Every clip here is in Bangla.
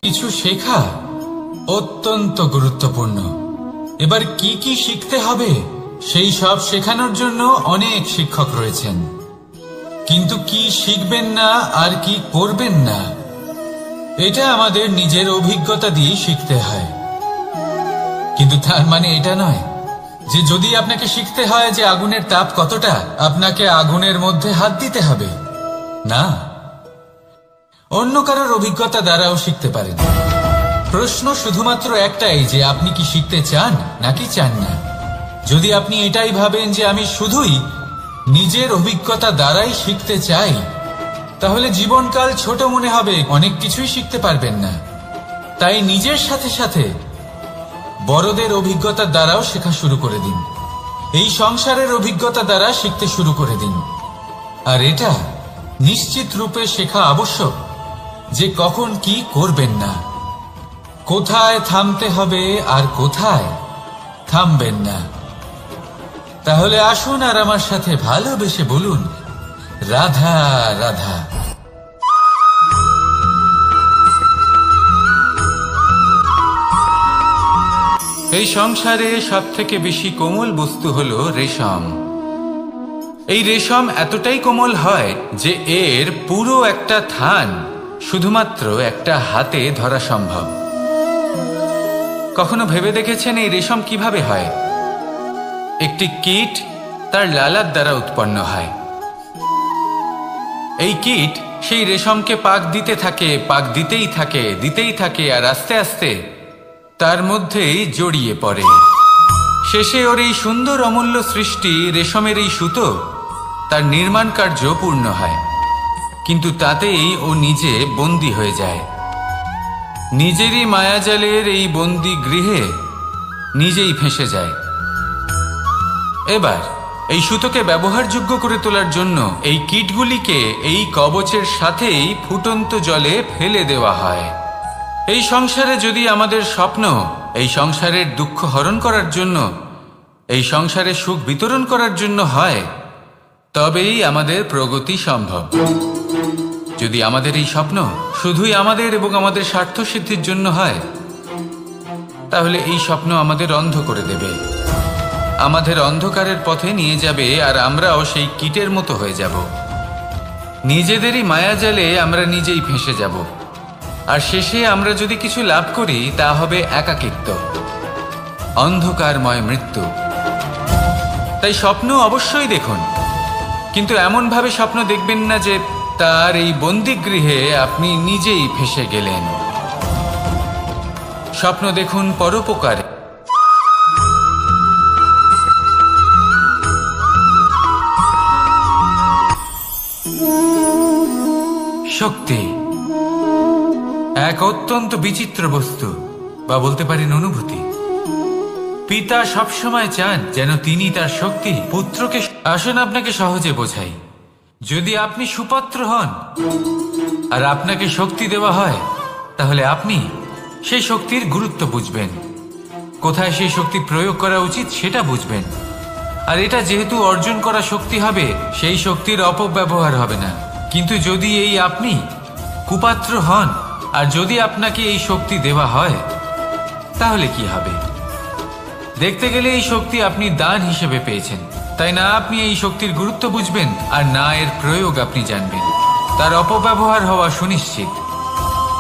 কিছু শেখা অত্যন্ত গুরুত্বপূর্ণ। এবার কি কি শিখতে হবে সেই সব শেখানোর জন্য অনেক শিক্ষক রয়েছেন, কিন্তু কি শিখবেন না আর কি করবেন না এটা আমাদের নিজের অভিজ্ঞতা দিয়ে শিখতে হয়। কিন্তু তার মানে এটা নয় যে যদি আপনাকে শিখতে হয় যে আগুনের তাপ কতটা, আপনাকে আগুনের মধ্যে হাত দিতে হবে না। অন্য কারোর অভিজ্ঞতা দ্বারাও শিখতে পারেন। প্রশ্ন শুধুমাত্র একটাই যে আপনি কি শিখতে চান নাকি চান না। যদি আপনি এটাই ভাবেন যে আমি শুধুই নিজের অভিজ্ঞতা দ্বারাই শিখতে চাই, তাহলে জীবনকাল ছোট মনে হবে, অনেক কিছুই শিখতে পারবেন না। তাই নিজের সাথে সাথে বড়দের অভিজ্ঞতা দ্বারাও শেখা শুরু করে দিন। এই সংসারের অভিজ্ঞতা দ্বারা শিখতে শুরু করে দিন। আর এটা নিশ্চিত রূপে শেখা আবশ্যক যে কখন কি করবেন না, কোথায় থামতে হবে আর কোথায় থামবেন না। তাহলে আসুন আর আমার সাথে ভালোবেসে বলুন, রাধা রাধা। এই সংসারে সবথেকে বেশি কোমল বস্তু হলো রেশম। এই রেশম এতটাই কোমল হয় যে এর পুরো একটা থান শুধুমাত্র একটা হাতে ধরা সম্ভব। কখনো ভেবে দেখেছেন এই রেশম কিভাবে হয়? একটি কীট তার লালার দ্বারা উৎপন্ন হয়। এই কীট সেই রেশমকে পাক দিতে থাকে, পাক দিতেই থাকে আর আস্তে আস্তে তার মধ্যেই জড়িয়ে পড়ে। শেষে ওর এই সুন্দর অমূল্য সৃষ্টি রেশমের এই সুতো তার নির্মাণ কার্য পূর্ণ হয়, কিন্তু তাতেই ও নিজে বন্দী হয়ে যায়। নিজেরই মায়াজালের এই বন্দী গৃহে নিজেই ফেঁসে যায়। এবার এই সুতোকে ব্যবহারযোগ্য করে তোলার জন্য এই কীটগুলিকে এই কবচের সাথেই ফুটন্ত জলে ফেলে দেওয়া হয়। এই সংসারে যদি আমাদের স্বপ্ন এই সংসারের দুঃখ হরণ করার জন্য, এই সংসারে সুখ বিতরণ করার জন্য হয়, তবেই আমাদের প্রগতি সম্ভব। যদি আমাদের এই স্বপ্ন শুধুই আমাদের এবং আমাদের স্বার্থ সিদ্ধির জন্য হয়, তাহলে এই স্বপ্ন আমাদের অন্ধ করে দেবে, আমাদের অন্ধকারের পথে নিয়ে যাবে, আর আমরাও সেই কীটের মতো হয়ে যাব। নিজেদেরই মায়াজালে আমরা নিজেই ফেঁসে যাব, আর শেষে আমরা যদি কিছু লাভ করি তা হবে একাকিত্ব, অন্ধকারময় মৃত্যু। তাই স্বপ্ন অবশ্যই দেখুন, কিন্তু এমনভাবে স্বপ্ন দেখবেন না যে তার এই বন্দিগৃহে আপনি নিজেই ফেঁসে গেলেন। স্বপ্ন দেখুন পরোপকারে। শক্তি এক অত্যন্ত বিচিত্র বস্তু, বা বলতে পারেন অনুভূতি। পিতা সবসময় চান যেন তিনি তার শক্তি পুত্রকে। আসুন আপনাকে সহজে বোঝাই। যদি আপনি সুপাত্র হন আর আপনাকে শক্তি দেওয়া হয়, তাহলে আপনি সেই শক্তির গুরুত্ব বুঝবেন, কোথায় সেই শক্তি প্রয়োগ করা উচিত সেটা বুঝবেন। আর এটা যেহেতু অর্জন করা শক্তি হবে, সেই শক্তির অপব্যবহার হবে না। কিন্তু যদি এই আপনি কুপাত্র হন আর যদি আপনাকে এই শক্তি দেওয়া হয়, তাহলে কি হবে? দেখতে গেলে এই শক্তি আপনি দান হিসেবে পেয়েছেন, তাই না আপনি এই শক্তির গুরুত্ব বুঝবেন আর না এর প্রয়োগ আপনি জানবেন। তার অপব্যবহার হওয়া সুনিশ্চিত।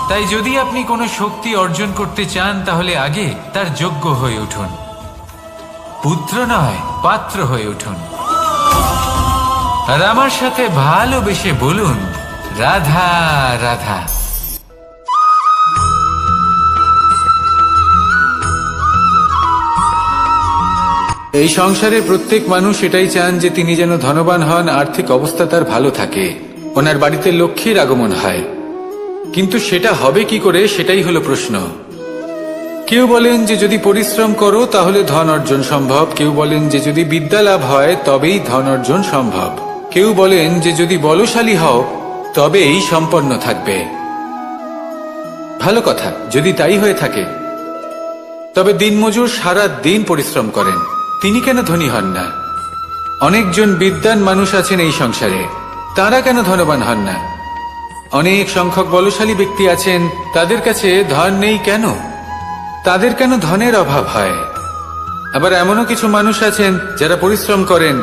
তাই যদি আপনি কোনো শক্তি অর্জন করতে চান, তাহলে আগে তার যোগ্য হয়ে উঠুন, পুত্র নয় পাত্র হয়ে উঠুন। আর আমার সাথে ভালোবেসে বলুন, রাধা রাধা। এই সংসারে প্রত্যেক মানুষ এটাই চান যে তিনি যেন ধনবান হন, আর্থিক অবস্থা তার ভালো থাকে, ওনার বাড়িতে লক্ষ্মীর আগমন হয়। কিন্তু সেটা হবে কি করে, সেটাই হলো প্রশ্ন। কেউ বলেন যে যদি পরিশ্রম করো তাহলে ধন অর্জন সম্ভব, কেউ বলেন যে যদি বিদ্যা লাভ হয় তবেই ধন অর্জন সম্ভব, কেউ বলেন যে যদি বলশালী হও তবেই সম্পন্ন থাকবে। ভালো কথা, যদি তাই হয়ে থাকে, তবে দিনমজুর সারা দিন পরিশ্রম করেন, তিনি কেন ধনী হন না? অনেকজন বিদ্বান মানুষ আছেন এই সংসারে, তারা কেন ধনবান হন না? অনেক সংখ্যক বলশালী ব্যক্তি আছেন, তাদের কাছে ধন নেই কেন? তাদের কেন ধনের অভাব হয়? আবার এমনও কিছু মানুষ আছেন যারা পরিশ্রম করেন,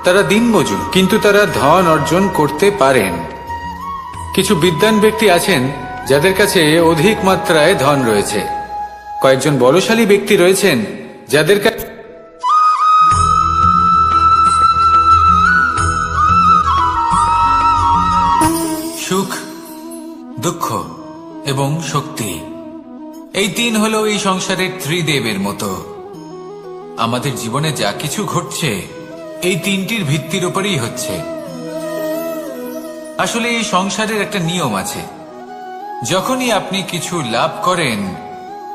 তারা দিনমজুর, কিন্তু তারা ধন অর্জন করতে পারেন। কিছু বিদ্বান ব্যক্তি আছেন যাদের কাছে অধিক মাত্রায় ধন রয়েছে। কয়েকজন বলশালী ব্যক্তি রয়েছেন যাদের কাছে সুখ, দুঃখ এবং শক্তি, এই তিন হলো এই সংসারের ত্রিদেবের মতো। আমাদের জীবনে যা কিছু ঘটছে এই তিনটির ভিত্তির উপরেই হচ্ছে। আসলে এই সংসারের একটা নিয়ম আছে, যখনই আপনি কিছু লাভ করেন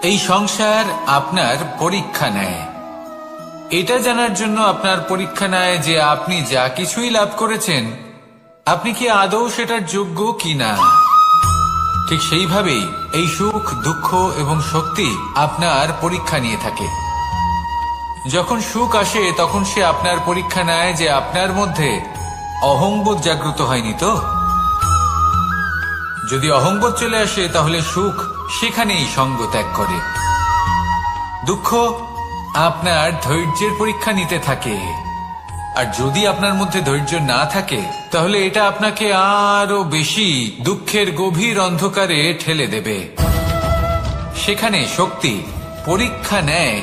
এই সংসার আপনার পরীক্ষা নেয়। এটা জানার জন্য আপনার পরীক্ষা নেয় যে আপনি যা কিছুই লাভ করেছেন আপনি কি আদৌ সেটার যোগ্য কিনা। ঠিক সেইভাবেই এই সুখ, দুঃখ এবং শক্তি আপনার পরীক্ষা নিয়ে থাকে। যখন সুখ আসে তখন সে আপনার পরীক্ষা নেয় যে আপনার মধ্যে অহংবোধ জাগ্রত হয়নি তো। যদি অহংবোধ চলে আসে তাহলে সুখ সেখানেই সঙ্গ ত্যাগ করে। দুঃখ আপনার ধৈর্যের পরীক্ষা নিতে থাকে, আর যদি আপনার মধ্যে ধৈর্য না থাকে তাহলে এটা আপনাকে আরো বেশি দুঃখের গভীর অন্ধকারে ঠেলে দেবে। সেখানে শক্তি পরীক্ষা নেয়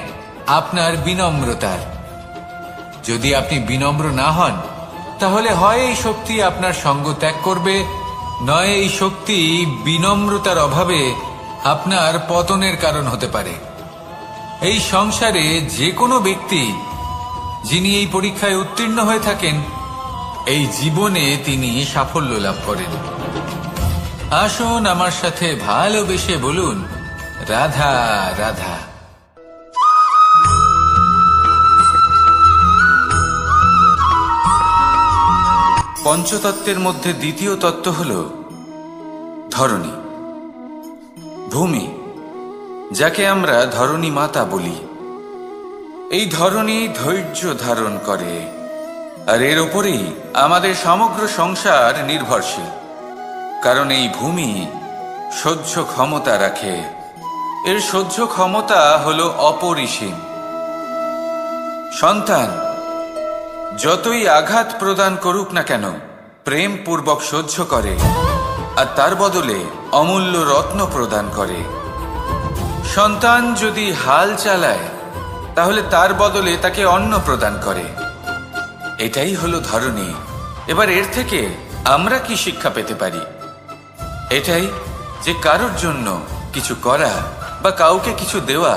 আপনার বিনম্রতার। যদি আপনি বিনম্র না হন তাহলে হয় এই শক্তি আপনার সঙ্গ ত্যাগ করবে, নয় এই শক্তি বিনম্রতার অভাবে আপনার পতনের কারণ হতে পারে। এই সংসারে যে কোনো ব্যক্তি যিনি এই পরীক্ষায় উত্তীর্ণ হয়ে থাকেন এই জীবনে তিনি সাফল্য লাভ করেন। আসুন আমার সাথে ভালোবেসে বলুন, রাধা রাধা। পঞ্চতত্ত্বের মধ্যে দ্বিতীয় তত্ত্ব হল ধরণী, ভূমি, যাকে আমরা ধরণী মাতা বলি। এই ধরণী ধৈর্য ধারণ করে, আর এর ওপরেই আমাদের সমগ্র সংসার নির্ভরশীল। কারণ এই ভূমি সহ্য ক্ষমতা রাখে, এর সহ্য ক্ষমতা হল অপরিসীম। সন্তান যতই আঘাত প্রদান করুক না কেন প্রেম পূর্বক সহ্য করে, আর তার বদলে অমূল্য রত্ন প্রদান করে। সন্তান যদি হাল চালায় তাহলে তার বদলে তাকে অন্ন প্রদান করে। এটাই হলো ধরণী। এবার এর থেকে আমরা কি শিক্ষা পেতে পারি? এটাই যে কারোর জন্য কিছু করা বা কাউকে কিছু দেওয়া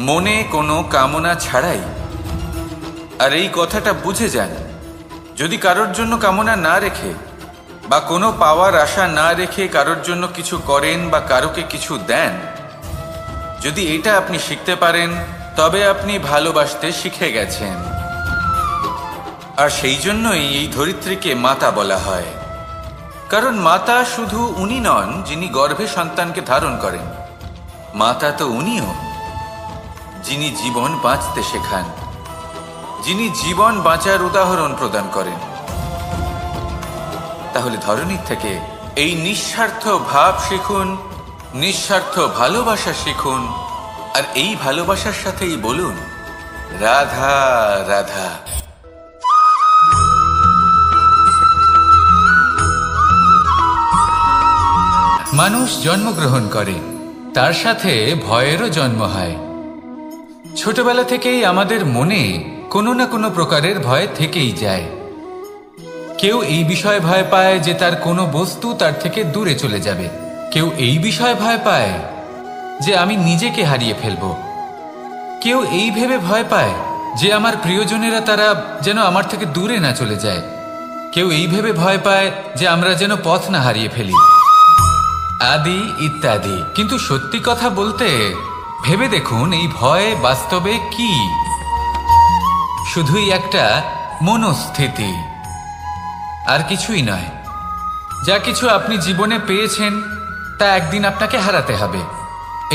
মনে কোনো কামনা ছাড়াই। আর এই কথাটা বুঝে যান, যদি কারোর জন্য কামনা না রেখে বা কোনো পাওয়ার আশা না রেখে কারোর জন্য কিছু করেন বা কারোকে কিছু দেন, যদি এটা আপনি শিখতে পারেন তবে আপনি ভালোবাসতে শিখে গেছেন। আর সেই জন্যই এই ধরিত্রীকে মাতা বলা হয়। কারণ মাতা শুধু উনি নন যিনি গর্ভে সন্তানকে ধারণ করেন, মাতা তো উনিও যিনি জীবন বাঁচতে শেখান, যিনি জীবন বাঁচার উদাহরণ প্রদান করেন। তাহলে ধরণীর থেকে এই নিঃস্বার্থ ভাব শিখুন, নিঃস্বার্থ ভালোবাসা শিখুন, আর এই ভালোবাসার সাথেই বলুন, রাধা রাধা। মানুষ জন্মগ্রহণ করে, তার সাথে ভয়েরও জন্ম হয়। ছোটবেলা থেকেই আমাদের মনে কোনো না কোনো প্রকারের ভয় থেকেই যায়। কেউ এই বিষয়ে ভয় পায় যে তার কোনো বস্তু তার থেকে দূরে চলে যাবে, কেউ এই বিষয়ে ভয় পায় যে আমি নিজেকে হারিয়ে ফেলব, কেউ এই ভেবে ভয় পায় যে আমার প্রিয়জনেরা তারা যেন আমার থেকে দূরে না চলে যায়, কেউ এই ভেবে ভয় পায় যে আমরা যেন পথ না হারিয়ে ফেলি, আদি ইত্যাদি। কিন্তু সত্যি কথা বলতে ভেবে দেখুন এই ভয় বাস্তবে কি? শুধুই একটা মনস্থিতি, আর কিছুই নয়। যা কিছু আপনি জীবনে পেয়েছেন তা একদিন আপনাকে হারাতে হবে।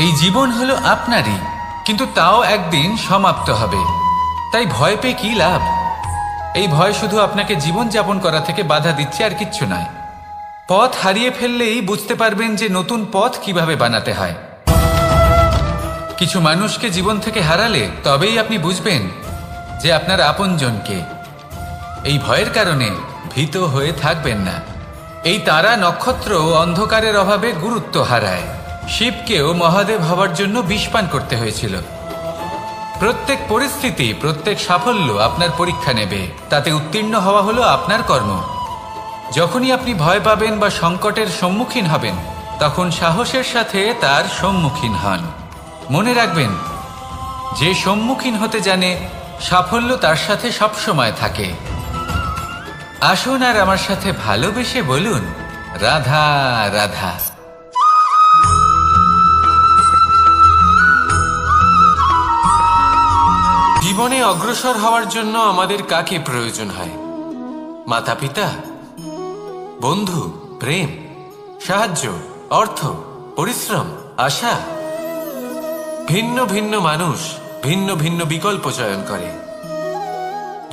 এই জীবন হলো আপনারই, কিন্তু তাও একদিন সমাপ্ত হবে। তাই ভয় পেয়ে কি লাভ? এই ভয় শুধু আপনাকে জীবন যাপন করা থেকে বাধা দিচ্ছে, আর কিচ্ছু নয়। পথ হারিয়ে ফেললেই বুঝতে পারবেন যে নতুন পথ কিভাবে বানাতে হয়। কিছু মানুষকে জীবন থেকে হারালে তবেই আপনি বুঝবেন যে আপনার আপনজনকে। এই ভয়ের কারণে ভীত হয়ে থাকবেন না। এই তারা নক্ষত্র অন্ধকারের অভাবে গুরুত্ব হারায়। শিবকেও মহাদেব হওয়ার জন্য বিষ পান করতে হয়েছিল। প্রত্যেক পরিস্থিতি, প্রত্যেক সাফল্য আপনার পরীক্ষা নেবে, তাতে উত্তীর্ণ হওয়া হলো আপনার কর্ম। যখনই আপনি ভয় পাবেন বা সংকটের সম্মুখীন হবেন, তখন সাহসের সাথে তার সম্মুখীন হন। মনে রাখবেন, যে সম্মুখীন হতে জানে সাফল্য তার সাথে সবসময় থাকে। আসুন আর আমার সাথে ভালোবেসে বলুন, রাধা রাধা। জীবনে অগ্রসর হওয়ার জন্য আমাদের কাকে প্রয়োজন হয়? মাতা পিতা, বন্ধু, প্রেম, সাহায্য, অর্থ, পরিশ্রম, আশা। ভিন্ন ভিন্ন মানুষ ভিন্ন ভিন্ন বিকল্প চয়ন করে।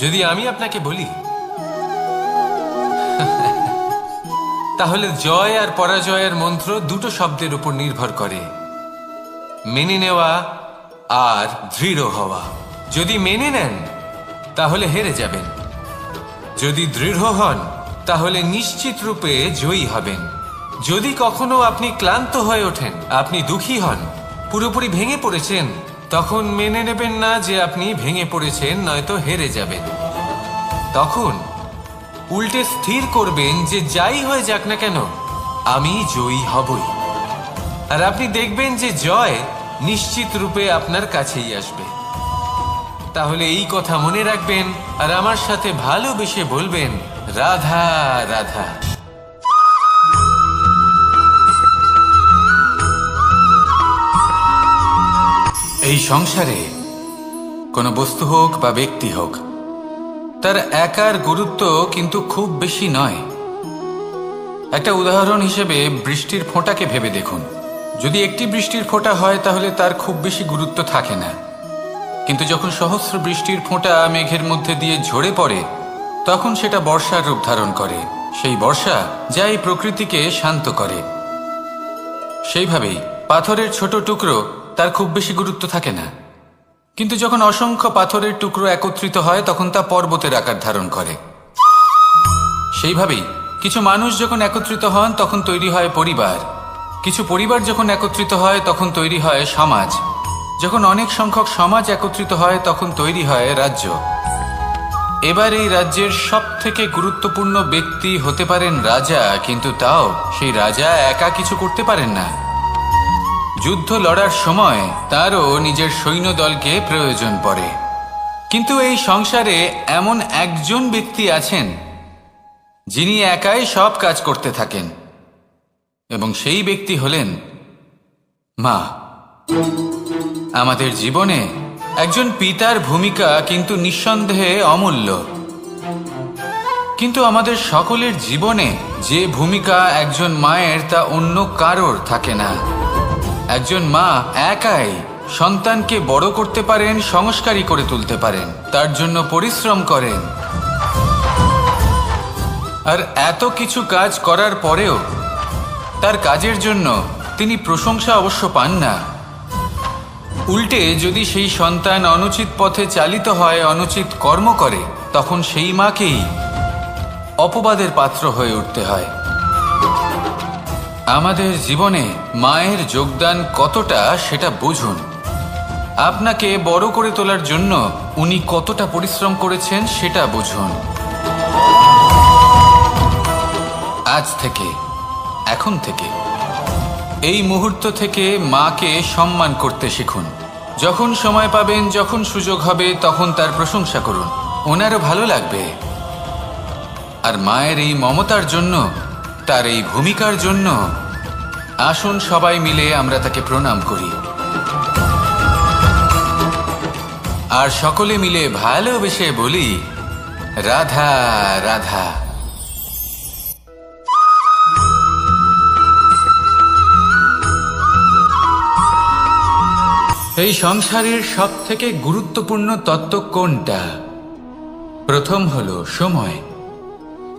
যদি আমি আপনাকে বলি, তাহলে জয় আর পরাজয়ের মন্ত্র দুটো শব্দের উপর নির্ভর করে, মেনে নেওয়া আর দৃঢ় হওয়া। যদি মেনে নেন তাহলে হেরে যাবেন, যদি দৃঢ় হন তাহলে নিশ্চিত রূপে জয়ী হবেন। যদি কখনো আপনি ক্লান্ত হয়ে ওঠেন, আপনি দুঃখী হন, পুরোপুরি ভেঙে পড়েছেন, তখন মেনে নেবেন না যে আপনি ভেঙে পড়েছেন, নয়তো হেরে যাবেন। তখন উল্টে স্থির করবেন যে যাই হয়ে যাক না কেন, আমি জয়ী হবই। আর আপনি দেখবেন যে জয় নিশ্চিত রূপে আপনার কাছেই আসবে। তাহলে এই কথা মনে রাখবেন আর আমার সাথে ভালোবেসে বলবেন, রাধা রাধা। এই সংসারে কোনো বস্তু হোক বা ব্যক্তি হোক, তার একার গুরুত্ব কিন্তু খুব বেশি নয়। একটা উদাহরণ হিসেবে বৃষ্টির ফোঁটাকে ভেবে দেখুন। যদি একটি বৃষ্টির ফোঁটা হয় তাহলে তার খুব বেশি গুরুত্ব থাকে না, কিন্তু যখন সহস্র বৃষ্টির ফোঁটা মেঘের মধ্যে দিয়ে ঝরে পড়ে, তখন সেটা বর্ষার রূপ ধারণ করে। সেই বর্ষা যা এই প্রকৃতিকে শান্ত করে। সেইভাবেই পাথরের ছোট টুকরো, তার খুব বেশি গুরুত্ব থাকে না, কিন্তু যখন অসংখ্য পাথরের টুকরো একত্রিত হয় তখন তা পর্বতের আকার ধারণ করে। সেইভাবেই কিছু মানুষ যখন একত্রিত হন তখন তৈরি হয় পরিবার, কিছু পরিবার যখন একত্রিত হয় তখন তৈরি হয় সমাজ, যখন অনেক সংখ্যক সমাজ একত্রিত হয় তখন তৈরি হয় রাজ্য। এবার এই রাজ্যের সব থেকে গুরুত্বপূর্ণ ব্যক্তি হতে পারেন রাজা, কিন্তু তাও সেই রাজা একা কিছু করতে পারেন না। যুদ্ধ লড়ার সময় তারও নিজের সৈন্যদলকে প্রয়োজন পড়ে। কিন্তু এই সংসারে এমন একজন ব্যক্তি আছেন যিনি একাই সব কাজ করতে থাকেন, এবং সেই ব্যক্তি হলেন মা। আমাদের জীবনে একজন পিতার ভূমিকা কিন্তু নিঃসন্দেহে অমূল্য, কিন্তু আমাদের সকলের জীবনে যে ভূমিকা একজন মায়ের তা অন্য কারোর থাকে না। একজন মা একাই সন্তানকে বড় করতে পারেন, সংস্কারী করে তুলতে পারেন, তার জন্য পরিশ্রম করেন। আর এত কিছু কাজ করার পরেও তার কাজের জন্য তিনি প্রশংসা অবশ্য পান না। উল্টে যদি সেই সন্তান অনুচিত পথে চালিত হয়, অনুচিত কর্ম করে, তখন সেই মাকেই অপবাদের পাত্র হয়ে উঠতে হয়। আমাদের জীবনে মায়ের যোগদান কতটা সেটা বুঝুন। আপনাকে বড় করে তোলার জন্য উনি কতটা পরিশ্রম করেছেন সেটা বুঝুন। আজ থেকে, এখন থেকে, এই মুহূর্ত থেকে মাকে সম্মান করতে শিখুন। যখন সময় পাবেন, যখন সুযোগ হবে, তখন তার প্রশংসা করুন, ওনারও ভালো লাগবে। আর মায়ের এই মমতার জন্য, তার এই ভূমিকার জন্য আসুন সবাই মিলে আমরা তাকে প্রণাম করি, আর সকলে মিলে ভালোবেসে বলি, রাধা রাধা। এই সংসারের সব থেকে গুরুত্বপূর্ণ তত্ত্ব কোনটা? প্রথম হলো সময়।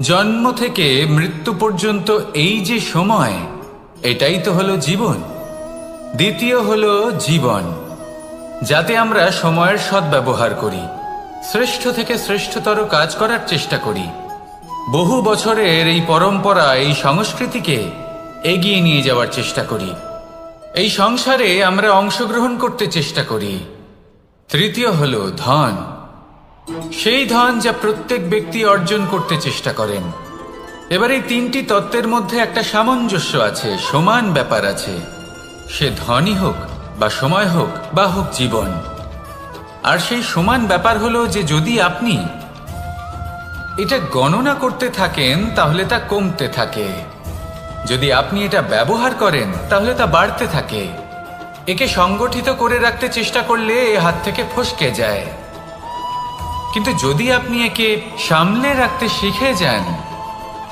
জন্ম থেকে মৃত্যু পর্যন্ত এই যে সময়, এটাই তো হলো জীবন। দ্বিতীয় হলো জীবন, যাতে আমরা সময়ের সদ্ব্যবহার করি, শ্রেষ্ঠ থেকে শ্রেষ্ঠতর কাজ করার চেষ্টা করি, বহু বছরের এই পরম্পরা, এই সংস্কৃতিকে এগিয়ে নিয়ে যাওয়ার চেষ্টা করি, এই সংসারে আমরা অংশগ্রহণ করতে চেষ্টা করি। তৃতীয় হলো ধন, সেই ধন যা প্রত্যেক ব্যক্তি অর্জন করতে চেষ্টা করেন। এবার এই তিনটি তত্ত্বের মধ্যে একটা সামঞ্জস্য আছে, সমান ব্যাপার আছে, সে ধনই হোক বা সময় হোক বা হোক জীবন। আর সেই সমান ব্যাপার হলো যে যদি আপনি এটা গণনা করতে থাকেন তাহলে তা কমতে থাকে, যদি আপনি এটা ব্যবহার করেন তাহলে তা বাড়তে থাকে। একে সংগঠিত করে রাখতে চেষ্টা করলে এ হাত থেকে ফসকে যায়, কিন্তু যদি আপনি একে সামলে রাখতে শিখে যান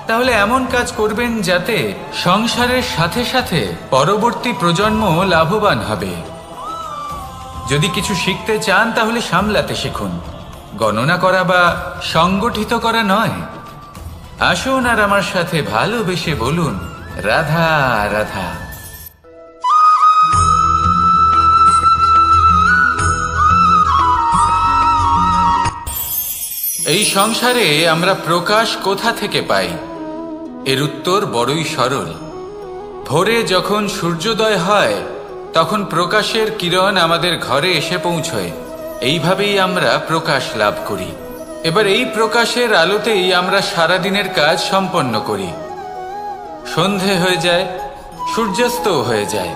তাহলে এমন কাজ করবেন যাতে সংসারের সাথে সাথে পরবর্তী প্রজন্ম লাভবান হবে। যদি কিছু শিখতে চান তাহলে সামলাতে শিখুন, গণনা করা বা সংগঠিত করা নয়। আসুন আর আমার সাথে ভালোবেসে বলুন, রাধা রাধা। এই সংসারে আমরা প্রকাশ কোথা থেকে পাই? এর উত্তর বড়ই সরল। ভোরে যখন সূর্যোদয় হয় তখন প্রকাশের কিরণ আমাদের ঘরে এসে পৌঁছয়, এইভাবেই আমরা প্রকাশ লাভ করি। এবার এই প্রকাশের আলোতেই আমরা সারাদিনের কাজ সম্পন্ন করি। সন্ধে হয়ে যায়, সূর্যাস্তও হয়ে যায়,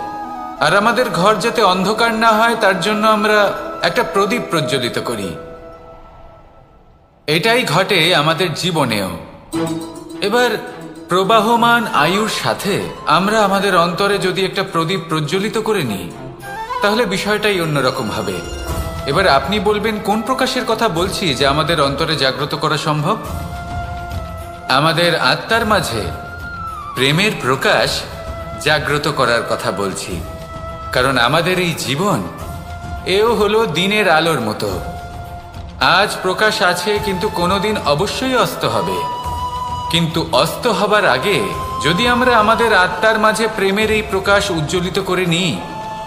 আর আমাদের ঘর যাতে অন্ধকার না হয় তার জন্য আমরা একটা প্রদীপ প্রজ্বলিত করি। এটাই ঘটে আমাদের জীবনেও। এবার প্রবাহমান আয়ুর সাথে আমরা আমাদের অন্তরে যদি একটা প্রদীপ প্রজ্বলিত করে নিই তাহলে বিষয়টাই অন্যরকম হবে। এবার আপনি বলবেন কোন প্রকাশের কথা বলছি যা আমাদের অন্তরে জাগ্রত করা সম্ভব? আমাদের আত্মার মাঝে প্রেমের প্রকাশ জাগ্রত করার কথা বলছি, কারণ আমাদের এই জীবন এও হলো দিনের আলোর মতো। আজ প্রকাশ আছে কিন্তু কোনোদিন অবশ্যই অস্ত হবে, কিন্তু অস্ত হবার আগে যদি আমরা আমাদের আত্মার মাঝে প্রেমের এই প্রকাশ উজ্জ্বলিত করে নিই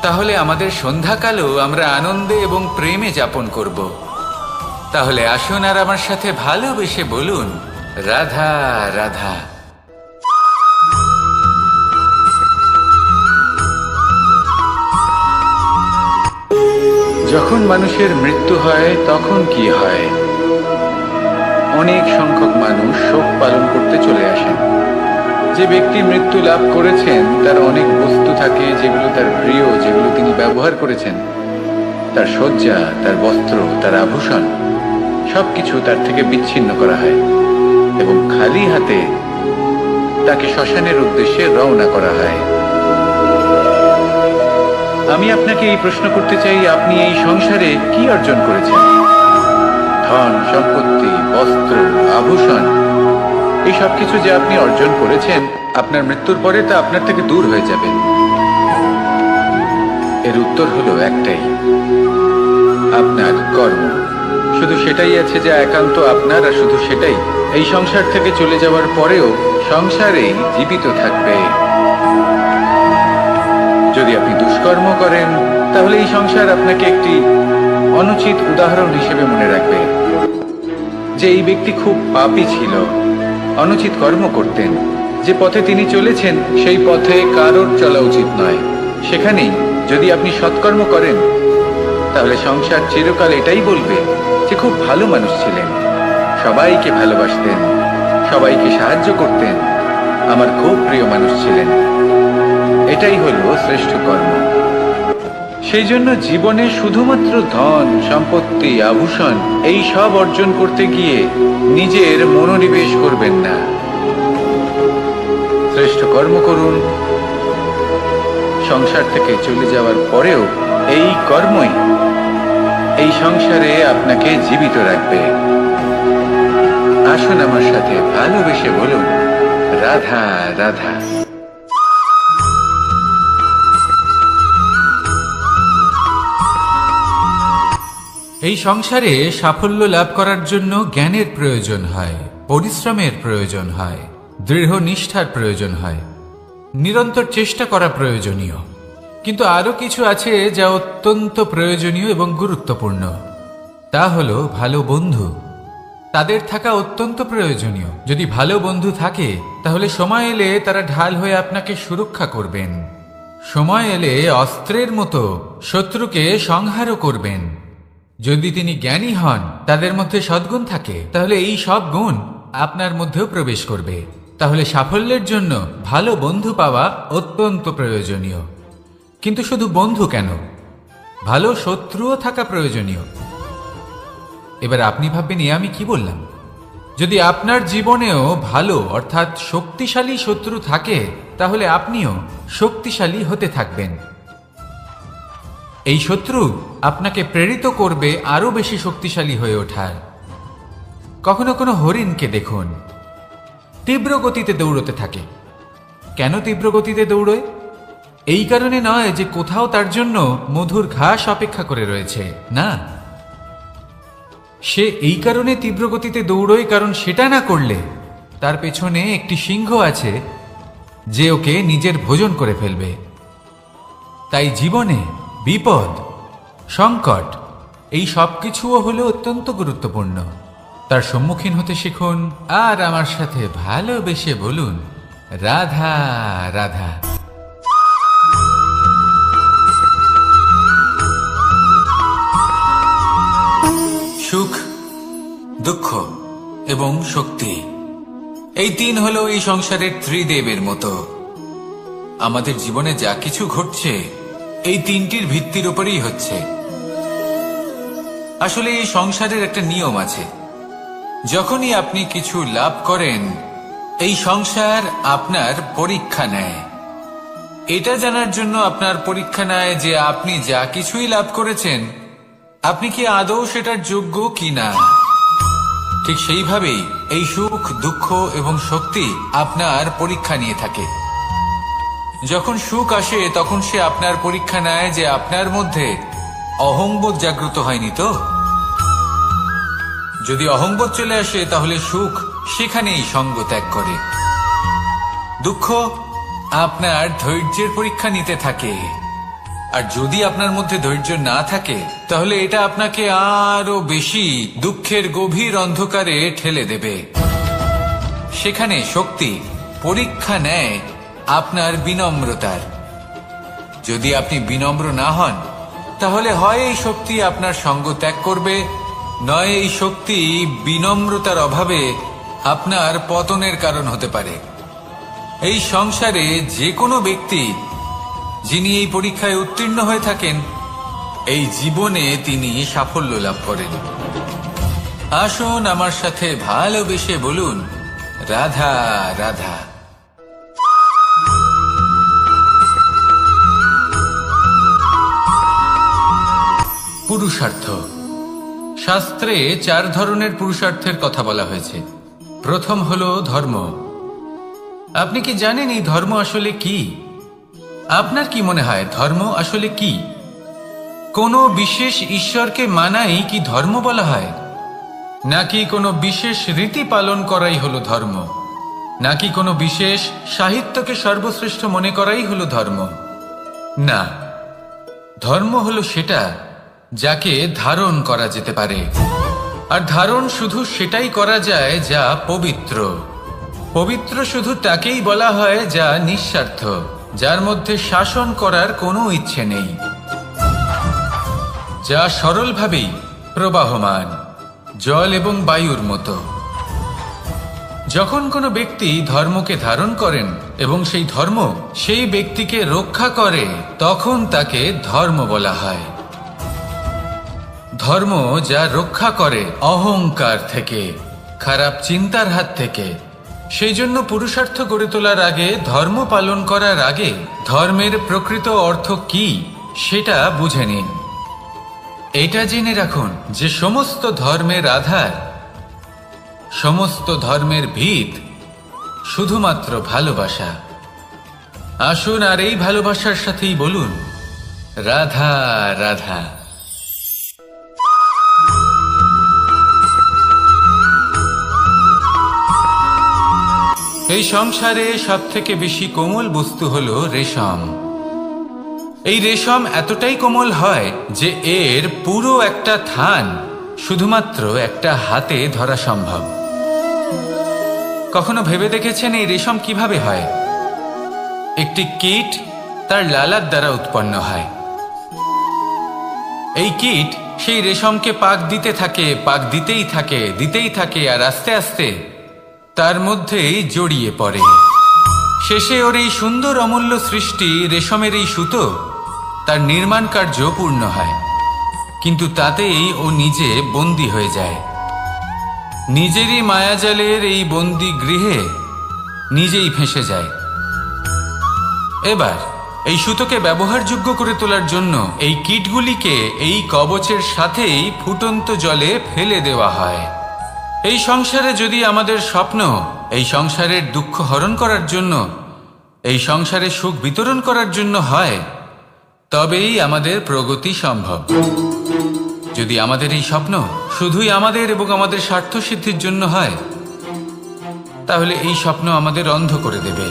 তাহলে আমাদের সন্ধ্যাকালও আমরা আনন্দে এবং প্রেমে যাপন করব। তাহলে আসুন আর আমার সাথে ভালোবেসে বলুন, রাধা রাধা। যখন মানুষের মৃত্যু হয় তখন কি হয়? অনেক সংখ্যক মানুষ শোক পালন করতে চলে আসেন। যে ব্যক্তি মৃত্যু লাভ করেছেন তার অনেক বস্তু থাকে যেগুলো তার প্রিয়, যেগুলো তিনি ব্যবহার করেছেন। তার শয্যা, তার বস্ত্র, তার আভূষণ সবকিছু তার থেকে বিচ্ছিন্ন করা হয় এবং খালি হাতে তাকে শ্মশানের উদ্দেশ্যে রওনা করা হয়। আমি আপনাকে এই প্রশ্ন করতে চাই, আপনি এই সংসারে কি অর্জন করেছেন? ধন, সম্পত্তি, বস্ত্র, আভূষণ, এই সব কিছু যে আপনি অর্জন করেছেন আপনার মৃত্যুর পরে তা আপনার থেকে দূর হয়ে যাবে। এর উত্তর হলো একটাই, আপনার কর্ম। শুধু সেটাই আছে যা একান্ত আপনার, আর শুধু সেটাই এই সংসার থেকে চলে যাওয়ার পরেও সংসারেই জীবিত থাকবে। যদি আপনি দুষ্কর্ম করেন তাহলে এই সংসার আপনাকে একটি অনুচিত উদাহরণ হিসেবে মনে রাখবে যে এই ব্যক্তি খুব পাপী ছিল, অনুচিত কর্ম করতেন। যে পথে তিনি চলেছেন সেই পথে কারোর চলা উচিত নয়। সেখানেই যদি আপনি সৎকর্ম করেন তাহলে সংসার চিরকাল এটাই বলবে যে খুব ভালো মানুষ ছিলেন, সবাইকে ভালোবাসতেন, সবাইকে সাহায্য করতেন, আমার খুব প্রিয় মানুষ ছিলেন। এটাই হলো শ্রেষ্ঠ কর্ম। সেই জন্য জীবনে শুধুমাত্র ধন, সম্পত্তি, আভূষণ এই সব অর্জন করতে গিয়ে নিজের মনোনিবেশ করবেন না। শ্রেষ্ঠ কর্ম করুন। সংসার থেকে চলে যাওয়ার পরেও এই কর্মই এই সংসারে আপনাকে জীবিত রাখবে। আসুন আমার সাথে ভালোবেসে বলুন, রাধা রাধা। এই সংসারে সাফল্য লাভ করার জন্য জ্ঞানের প্রয়োজন হয়, পরিশ্রমের প্রয়োজন হয়, দৃঢ় নিষ্ঠার প্রয়োজন হয়, নিরন্তর চেষ্টা করা প্রয়োজনীয়। কিন্তু আরো কিছু আছে যা অত্যন্ত প্রয়োজনীয় এবং গুরুত্বপূর্ণ। তা হলো ভালো বন্ধু। তাদের থাকা অত্যন্ত প্রয়োজনীয়। যদি ভালো বন্ধু থাকে তাহলে সময় এলে তারা ঢাল হয়ে আপনাকে সুরক্ষা করবেন। সময় এলে অস্ত্রের মতো শত্রুকে সংহারও করবেন। যদি তিনি জ্ঞানী হন, তাদের মধ্যে সদ্গুণ থাকে, তাহলে এই সব গুণ আপনার মধ্যেও প্রবেশ করবে। তাহলে সাফল্যের জন্য ভালো বন্ধু পাওয়া অত্যন্ত প্রয়োজনীয়। কিন্তু শুধু বন্ধু কেন, ভালো শত্রুও থাকা প্রয়োজনীয়। এবার আপনি ভাববেন, আমি কি বললাম? যদি আপনার জীবনেও ভালো অর্থাৎ শক্তিশালী শত্রু থাকে, তাহলে আপনিও শক্তিশালী হতে থাকবেন। এই শত্রু আপনাকে প্রেরিত করবে আরো বেশি শক্তিশালী হয়ে ওঠার। কখনো কোনো হরিণকে দেখুন, তীব্র গতিতে দৌড়তে থাকে। কেন তীব্র গতিতে দৌড়য়? এই কারণে নয় যে কোথাও তার জন্য মধুর ঘাস অপেক্ষা করে রয়েছে, না। সে এই কারণে তীব্র গতিতে দৌড়য় কারণ সেটা না করলে তার পেছনে একটি সিংহ আছে যে ওকে নিজের ভোজন করে ফেলবে। তাই জীবনে বিপদ, সংকট, এই সব কিছুও হলো অত্যন্ত গুরুত্বপূর্ণ। তার সম্মুখীন হতে শিখুন আর আমার সাথে ভালোবেসে বলুন, রাধা রাধা। সুখ, দুঃখ এবং শক্তি, এই তিন হলো এই সংসারের ত্রিদেবের মতো। আমাদের জীবনে যা কিছু ঘটছে এই তিনটির ভিত্তির উপরেই হচ্ছে। আসলে এই সংসারের একটা নিয়ম আছে। যখনই আপনি কিছু লাভ করেন, এই সংসার আপনার পরীক্ষা নেয়। এটা জানার জন্য আপনার পরীক্ষা নেয় যে আপনি যা কিছুই লাভ করেছেন, আপনি কি আদৌ সেটার যোগ্য কিনা। ঠিক সেইভাবেই এই সুখ, দুঃখ এবং শক্তি আপনার পরীক্ষা নিয়ে থাকে। যখন সুখ আসে তখন সে আপনার পরীক্ষা নেয় যে আপনার মধ্যে অহংবোধ জাগ্রত হয়নি তো। যদি অহংবোধ চলে আসে তাহলে সুখ সেখানেই সঙ্গ ত্যাগ করে। দুঃখ আপনার ধৈর্যের পরীক্ষা নিতে থাকে। আর যদি আপনার মধ্যে ধৈর্য না থাকে তাহলে এটা আপনাকে আরো বেশি দুঃখের গভীর অন্ধকারে ঠেলে দেবে। সেখানে শক্তি পরীক্ষা নেয় আপনার বিনম্রতার। যদি আপনি বিনম্র না হন তাহলে হয় এই শক্তি আপনার সঙ্গ ত্যাগ করবে, নয় এই শক্তি বিনম্রতার অভাবে আপনার পতনের কারণ হতে পারে। এই সংসারে যে কোনো ব্যক্তি যিনি এই পরীক্ষায় উত্তীর্ণ হয়ে থাকেন, এই জীবনে তিনি সাফল্য লাভ করেন। আসুন আমার সাথে ভালোবেসে বলুন, রাধা রাধা। পুরুষার্থ। শাস্ত্রে 4 ধরনের পুরুষার্থের কথা বলা হয়েছে। প্রথম হলো ধর্ম। আপনি কি জানেন এই ধর্ম আসলে কি? আপনার কি মনে হয় ধর্ম আসলে কি? কোনো বিশেষ ঈশ্বরকে মানাই কি ধর্ম বলা হয়? নাকি কোনো বিশেষ রীতি পালন করাই হলো ধর্ম? নাকি কোনো বিশেষ সাহিত্যকে সর্বশ্রেষ্ঠ মনে করাই হলো ধর্ম? না, ধর্ম হলো সেটা যাকে ধারণ করা যেতে পারে। আর ধারণ শুধু সেটাই করা যায় যা পবিত্র। পবিত্র শুধু তাকেই বলা হয় যা নিঃস্বার্থ, যার মধ্যে শাসন করার কোনো ইচ্ছে নেই, যা সরলভাবেই প্রবাহমান, জল এবং বায়ুর মতো। যখন কোনো ব্যক্তি ধর্মকে ধারণ করেন এবং সেই ধর্ম সেই ব্যক্তিকে রক্ষা করে, তখন তাকে ধর্ম বলা হয়। ধর্ম যা রক্ষা করে অহংকার থেকে, খারাপ চিন্তার হাত থেকে। সেই জন্য পুরুষার্থ গড়ে তোলার আগে, ধর্ম পালন করার আগে ধর্মের প্রকৃত অর্থ কি সেটা বুঝে নিন। এটা জেনে রাখুন যে সমস্ত ধর্মের আধার, সমস্ত ধর্মের ভিত শুধুমাত্র ভালোবাসা। আসুন আর এই ভালোবাসার সাথেই বলুন, রাধা রাধা। এই সংসারে সব থেকে বেশি কোমল বস্তু হলো রেশম। এই রেশম এতটাই কোমল হয় যে এর পুরো একটা থান শুধুমাত্র একটা হাতে ধরা সম্ভব। কখনো ভেবে দেখেছেন এই রেশম কিভাবে হয়? একটি কীট তার লালার দ্বারা উৎপন্ন হয়। এই কীট সেই রেশমকে পাক দিতে থাকে, পাক দিতেই থাকে আর আস্তে আস্তে তার মধ্যেই জড়িয়ে পড়ে। শেষে ওর এই সুন্দর অমূল্য সৃষ্টি রেশমের এই সুতো তার নির্মাণ কার্য পূর্ণ হয়, কিন্তু তাতেই ও নিজে বন্দী হয়ে যায়। নিজেরই মায়াজালের এই বন্দী গৃহে নিজেই ফেঁসে যায়। এবার এই সুতোকে ব্যবহারযোগ্য করে তোলার জন্য এই কীটগুলিকে এই কবচের সাথেই ফুটন্ত জলে ফেলে দেওয়া হয়। এই সংসারে যদি আমাদের স্বপ্ন এই সংসারের দুঃখ হরণ করার জন্য, এই সংসারে সুখ বিতরণ করার জন্য হয়, তবেই আমাদের প্রগতি সম্ভব। যদি আমাদের এই স্বপ্ন শুধুই আমাদের এবং আমাদের স্বার্থ সিদ্ধির জন্য হয়, তাহলে এই স্বপ্ন আমাদের অন্ধ করে দেবে,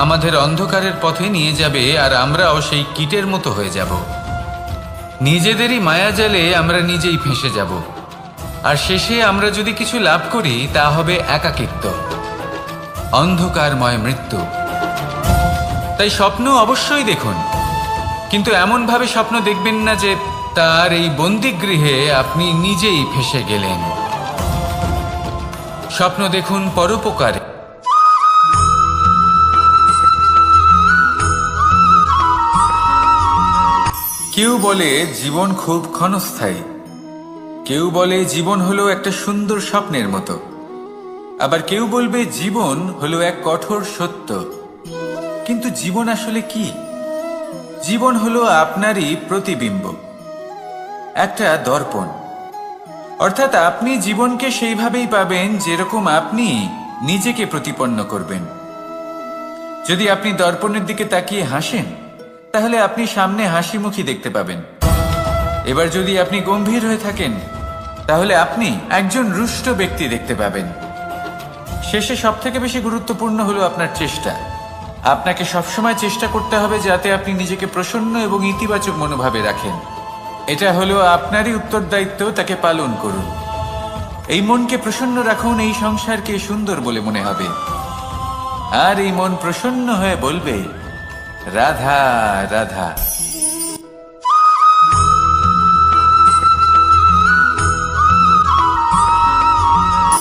আমাদের অন্ধকারের পথে নিয়ে যাবে, আর আমরাও সেই কীটের মতো হয়ে যাব। নিজেদেরই মায়াজালে আমরা নিজেই ফেঁসে যাব, আর শেষে আমরা যদি কিছু লাভ করি তা হবে একাকিত্ব, অন্ধকারময় মৃত্যু। তাই স্বপ্ন অবশ্যই দেখুন, কিন্তু এমনভাবে স্বপ্ন দেখবেন না যে তার এই বন্দিগৃহে আপনি নিজেই ফেঁসে গেলেন। স্বপ্ন দেখুন পরোপকারে। কেউ বলে জীবন খুব ক্ষণস্থায়ী, কেউ বলে জীবন হলো একটা সুন্দর স্বপ্নের মতো, আবার কেউ বলবে জীবন হলো এক কঠোর সত্য। কিন্তু জীবন আসলে কি? জীবন হলো আপনারই প্রতিবিম্ব, একটা দর্পণ। অর্থাৎ আপনি জীবনকে সেইভাবেই পাবেন যেরকম আপনি নিজেকে প্রতিপন্ন করবেন। যদি আপনি দর্পণের দিকে তাকিয়ে হাসেন, তাহলে আপনি সামনে হাসি মুখী দেখতে পাবেন। এবার যদি আপনি গম্ভীর হয়ে থাকেন, তাহলে আপনি একজন রুষ্ট ব্যক্তি দেখতে পাবেন। শেষে সবথেকে বেশি গুরুত্বপূর্ণ হলো আপনার চেষ্টা। আপনাকে সবসময় চেষ্টা করতে হবে যাতে আপনি নিজেকে প্রসন্ন এবং ইতিবাচক মনোভাবে রাখেন। এটা হলো আপনারই উত্তরদায়িত্ব, তাকে পালন করুন। এই মনকে প্রসন্ন রাখুন, এই সংসারকে সুন্দর বলে মনে হবে, আর এই মন প্রসন্ন হয়ে বলবে রাধা রাধা।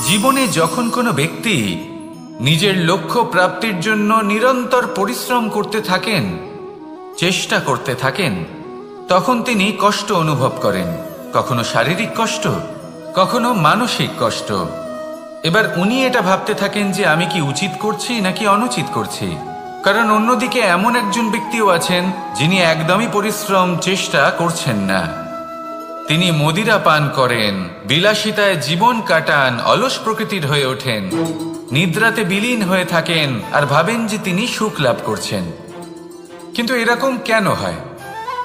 জীবনে যখন কোনো ব্যক্তি নিজের লক্ষ্য প্রাপ্তির জন্য নিরন্তর পরিশ্রম করতে থাকেন, চেষ্টা করতে থাকেন, তখন তিনি কষ্ট অনুভব করেন, কখনো শারীরিক কষ্ট, কখনো মানসিক কষ্ট। এবার উনি এটা ভাবতে থাকেন যে আমি কি উচিত করছি নাকি অনুচিত করছি। কারণ অন্যদিকে এমন একজন ব্যক্তিও আছেন যিনি একদমই পরিশ্রম চেষ্টা করছেন না। তিনি মদিরা পান করেন, বিলাসিতায় জীবন কাটান, অলস প্রকৃতির হয়ে ওঠেন, নিদ্রাতে বিলীন হয়ে থাকেন আর ভাবেন যে তিনি সুখ লাভ করছেন। কিন্তু এরকম কেন হয়?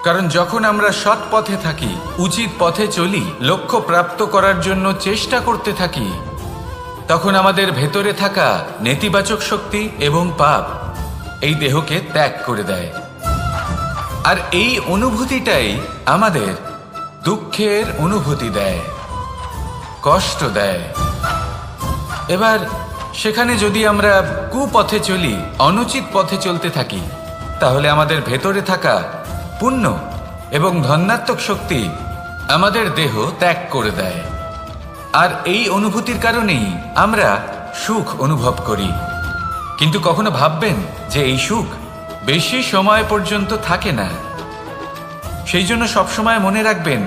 কারণ যখন আমরা সৎ পথে থাকি, উচিত পথে চলি, লক্ষ্য প্রাপ্ত করার জন্য চেষ্টা করতে থাকি, তখন আমাদের ভেতরে থাকা নেতিবাচক শক্তি এবং পাপ এই দেহকে ত্যাগ করে দেয়। আর এই অনুভূতিটাই আমাদের দুঃখের অনুভূতি দেয়, কষ্ট দেয়। এবার সেখানে যদি আমরা কুপথে চলি, অনুচিত পথে চলতে থাকি, তাহলে আমাদের ভেতরে থাকা পুণ্য এবং ধনাত্মক শক্তি আমাদের দেহ ত্যাগ করে দেয়। আর এই অনুভূতির কারণেই আমরা সুখ অনুভব করি। কিন্তু কখনো ভাববেন যে এই সুখ বেশি সময় পর্যন্ত থাকে না। সেই জন্য সবসময় মনে রাখবেন,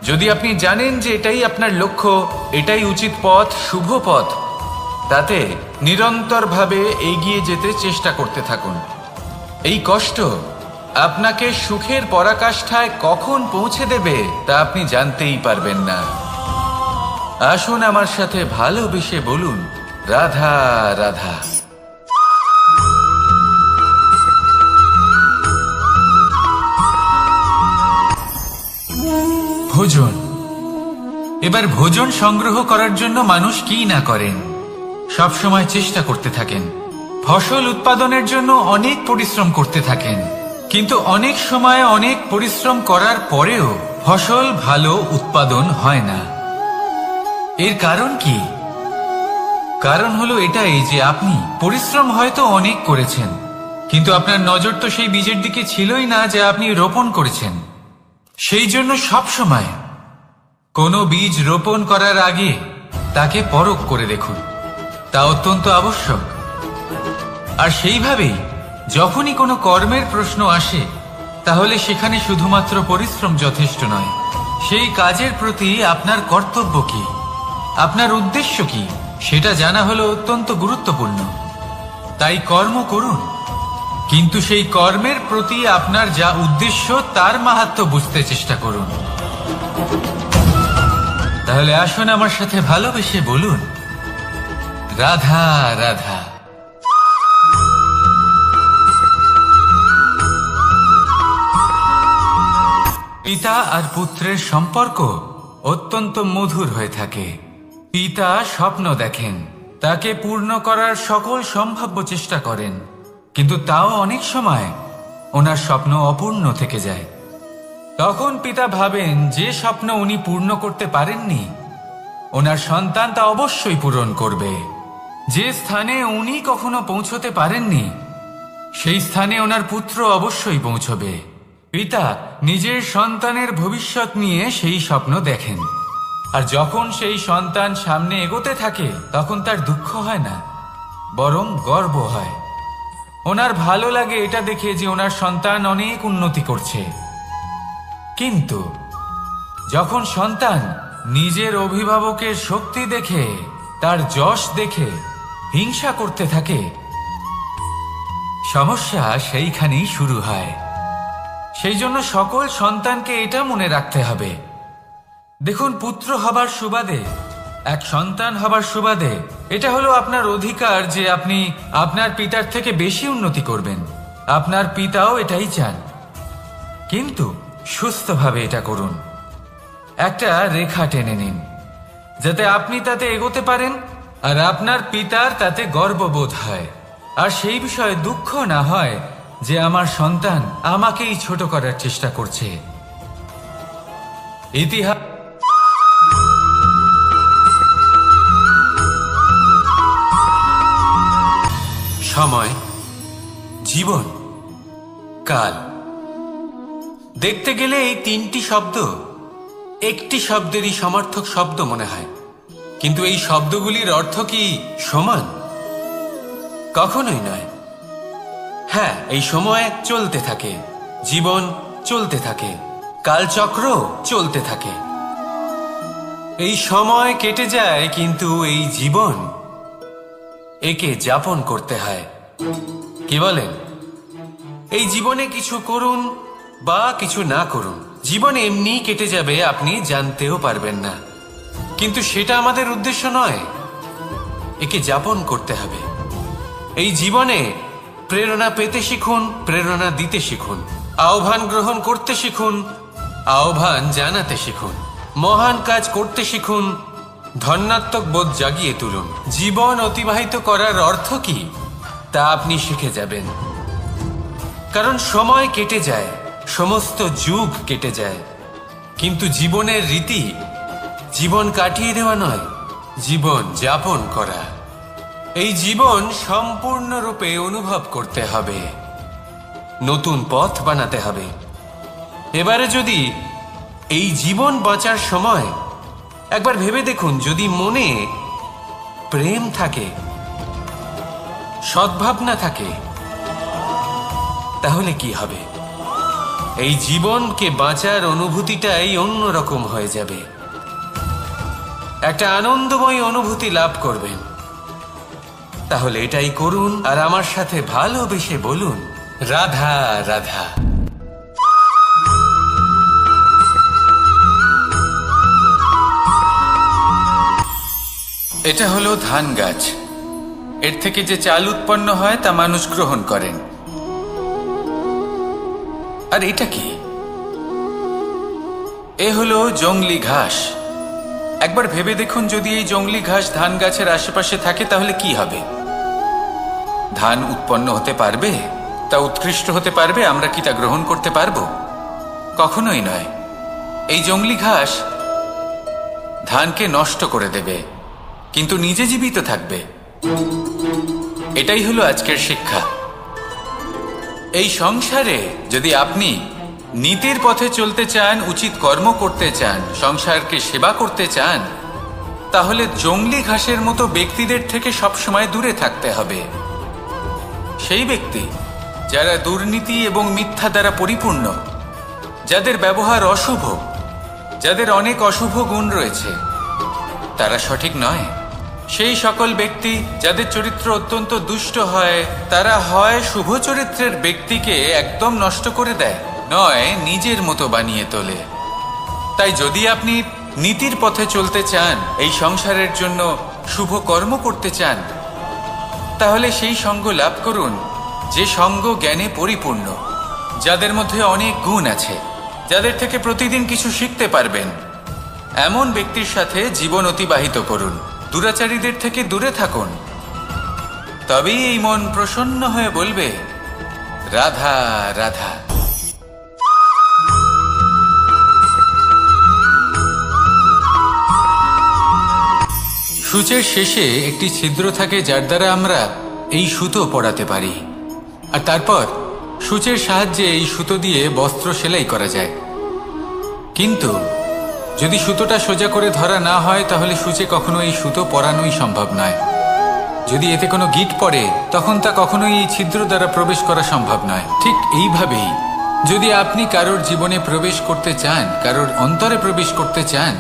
যদি আপনি জানেন যে এটাই আপনার লক্ষ্য, এটাই উচিত পথ, শুভ পথ, তাতে নিরন্তরভাবে এগিয়ে যেতে চেষ্টা করতে থাকুন। এই কষ্ট আপনাকে সুখের পরাকাষ্ঠায় কখন পৌঁছে দেবে তা আপনি জানতেই পারবেন না। আসুন আমার সাথে ভালোবেসে বলুন রাধা রাধা। ভোজন। এবার ভোজন সংগ্রহ করার জন্য মানুষ কি না করেন। সবসময় চেষ্টা করতে থাকেন, ফসল উৎপাদনের জন্য অনেক পরিশ্রম করতে থাকেন, কিন্তু অনেক সময় অনেক পরিশ্রম করার পরেও ফসল ভালো উৎপাদন হয় না। এর কারণ কি? কারণ হলো এটাই যে আপনি পরিশ্রম হয়তো অনেক করেছেন, কিন্তু আপনার নজর তো সেই বীজের দিকে ছিলই না যা আপনি রোপণ করেছেন। সেই জন্য সবসময় কোনো বীজ রোপণ করার আগে তাকে পরখ করে দেখুন, তা অত্যন্ত আবশ্যক। আর সেইভাবেই যখনই কোনো কর্মের প্রশ্ন আসে, তাহলে সেখানে শুধুমাত্র পরিশ্রম যথেষ্ট নয়, সেই কাজের প্রতি আপনার কর্তব্য কি, আপনার উদ্দেশ্য কি, সেটা জানা হলো অত্যন্ত গুরুত্বপূর্ণ। তাই কর্ম করুন, কিন্তু সেই কর্মের প্রতি আপনার যা উদ্দেশ্য তার মাহাত্ম্য বুঝতে চেষ্টা করুন। তাহলে আসুন আমার সাথে ভালোবেসে বলুন, রাধা রাধা। পিতা আর পুত্রের সম্পর্ক অত্যন্ত মধুর হয়ে থাকে। পিতা স্বপ্ন দেখেন, তাকে পূর্ণ করার সকল সম্ভাব্য চেষ্টা করেন, কিন্তু তাও অনেক সময় ওনার স্বপ্ন অপূর্ণ থেকে যায়। তখন পিতা ভাবেন যে স্বপ্ন উনি পূর্ণ করতে পারেননি, ওনার সন্তান তা অবশ্যই পূরণ করবে। যে স্থানে উনি কখনো পৌঁছতে পারেননি, সেই স্থানে ওনার পুত্র অবশ্যই পৌঁছবে। পিতা নিজের সন্তানের ভবিষ্যৎ নিয়ে সেই স্বপ্ন দেখেন, আর যখন সেই সন্তান সামনে এগোতে থাকে তখন তার দুঃখ হয় না, বরং গর্ব হয়। ওনার ভালো লাগে এটা দেখে যে ওনার সন্তান অনেক উন্নতি করছে। কিন্তু যখন সন্তান নিজের অভিভাবকের শক্তি দেখে, তার যশ দেখে হিংসা করতে থাকে, সমস্যা সেইখানেই শুরু হয়। সেই জন্য সকল সন্তানকে এটা মনে রাখতে হবে, দেখুন, পুত্র হবার সুবাদে, এক সন্তান হবার সুবাদে এটা হলো আপনার অধিকার যে আপনি আপনার পিতার থেকে বেশি উন্নতি করবেন। আপনার পিতাও এটাই চান, কিন্তু সুস্থভাবে এটা করুন। একটা রেখা টেনে নিন যাতে আপনি তাতে এগোতে পারেন আর আপনার পিতার তাতে গর্ববোধ হয়, আর সেই বিষয়ে দুঃখ না হয় যে আমার সন্তান আমাকেই ছোট করার চেষ্টা করছে। ইতিহাস সময়, জীবন, কাল, দেখতে গেলে এই তিনটি শব্দ একটি শব্দেরই সমার্থক শব্দ মনে হয়, কিন্তু এই শব্দগুলির অর্থ কি সমান? কখনোই নয়। হ্যাঁ, এই সময় চলতে থাকে, জীবন চলতে থাকে, কালচক্র চলতে থাকে। এই সময় কেটে যায়, কিন্তু এই জীবন, একে যাপন করতে হয়। কি বলেন? এই জীবনে কিছু করুন বা কিছু না করুন, জীবন এমনি কেটে যাবে, আপনি জানতেও পারবেন না। কিন্তু সেটা আমাদের উদ্দেশ্য নয়, একে যাপন করতে হবে। এই জীবনে প্রেরণা পেতে শিখুন, প্রেরণা দিতে শিখুন, আহ্বান গ্রহণ করতে শিখুন, আহ্বান জানাতে শিখুন, মহান কাজ করতে শিখুন, ধন্যাত্মক বোধ জাগিয়ে তুলুন। জীবন অতিবাহিত করার অর্থ কি তা আপনি শিখে যাবেন, কারণ সময় কেটে যায়, সমস্ত যুগ কেটে যায়, কিন্তু জীবনের রীতি জীবন কাটিয়ে দেওয়া নয়, জীবন যাপন করা। এই জীবন সম্পূর্ণরূপে অনুভব করতে হবে, নতুন পথ বানাতে হবে। এবারে যদি এই জীবন বাঁচার সময় একবার ভেবে দেখুন, যদি মনে প্রেম থাকে, সদ্ভাবনা থাকে, তাহলে কি হবে? এই জীবনকে বাঁচার অনুভূতিটাই অন্যরকম হয়ে যাবে, একটা আনন্দময় অনুভূতি লাভ করবেন। তাহলে এটাই করুন আর আমার সাথে ভালোবেসে বলুন, রাধা রাধা। এটা হলো ধান গাছ, এর থেকে যে চাল উৎপন্ন হয় তা মানুষ গ্রহণ করেন। আর এটা কি? এ হলো জংলি ঘাস, একবার ভেবে দেখুন, যদি এই জংলি ঘাস ধান গাছের আশেপাশে থাকে তাহলে কি হবে? ধান উৎপন্ন হতে পারবে? তা উৎকৃষ্ট হতে পারবে? আমরা কি তা গ্রহণ করতে পারবো? কখনোই নয়। এই জংলি ঘাস ধানকে নষ্ট করে দেবে, কিন্তু নিজে জীবিত থাকবে। এটাই হলো আজকের শিক্ষা। এই সংসারে যদি আপনি নীতির পথে চলতে চান, উচিত কর্ম করতে চান, সংসারকে সেবা করতে চান, তাহলে জংলি ঘাসের মতো ব্যক্তিদের থেকে সবসময় দূরে থাকতে হবে। সেই ব্যক্তি যারা দুর্নীতি এবং মিথ্যা দ্বারা পরিপূর্ণ, যাদের ব্যবহার অশুভ, যাদের অনেক অশুভ গুণ রয়েছে, তারা সঠিক নয়। সেই সকল ব্যক্তি যাদের চরিত্র অত্যন্ত দুষ্ট হয়, তারা হয় শুভ চরিত্রের ব্যক্তিকে একদম নষ্ট করে দেয়, নয় নিজের মতো বানিয়ে তোলে। তাই যদি আপনি নীতির পথে চলতে চান, এই সংসারের জন্য শুভ কর্ম করতে চান, তাহলে সেই সঙ্গ লাভ করুন যে সঙ্গ জ্ঞানে পরিপূর্ণ, যাদের মধ্যে অনেক গুণ আছে, যাদের থেকে প্রতিদিন কিছু শিখতে পারবেন। এমন ব্যক্তির সাথে জীবন অতিবাহিত করুন, দুরাচারীদের থেকে দূরে থাকুন। তবেই এই মন প্রসন্ন হয়ে বলবে, রাধা রাধা। সূচের শেষে একটি ছিদ্র থাকে, যার দ্বারা আমরা এই সুতো পরাতে পারি, আর তারপর সূচের সাহায্যে এই সুতো দিয়ে বস্ত্র সেলাই করা যায়। কিন্তু যদি সুতোটা সোজা করে ধরা না হয়, তাহলে সূচে কখনো এই সুতো পরানোই সম্ভব নয়। যদি এতে কোনো গিঁট পড়ে, তখন তা কখনোই এই ছিদ্র দ্বারা প্রবেশ করা সম্ভব নয়। ঠিক এইভাবেই যদি আপনি কারোর জীবনে প্রবেশ করতে চান, কারোর অন্তরে প্রবেশ করতে চান,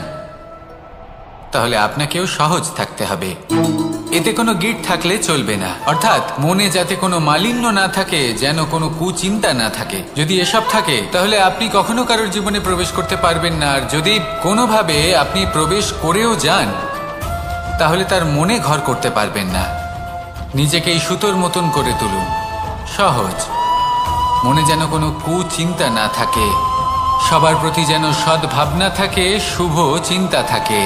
তাহলে আপনাকেও সহজ থাকতে হবে। এতে কোনো গিঁট থাকলে চলবে না, অর্থাৎ মনে যাতে কোনো মালিন্য না থাকে, যেন কোনো কুচিন্তা না থাকে। যদি এসব থাকে, তাহলে আপনি কখনো কারোর জীবনে প্রবেশ করতে পারবেন না। আর যদি কোনোভাবে আপনি প্রবেশ করেও যান, তাহলে তার মনে ঘর করতে পারবেন না। নিজেকে এই সুতোর মতন করে তুলুন, সহজ। মনে যেন কোনো কুচিন্তা না থাকে, সবার প্রতি যেন সদ্ভাবনা থাকে, শুভ চিন্তা থাকে।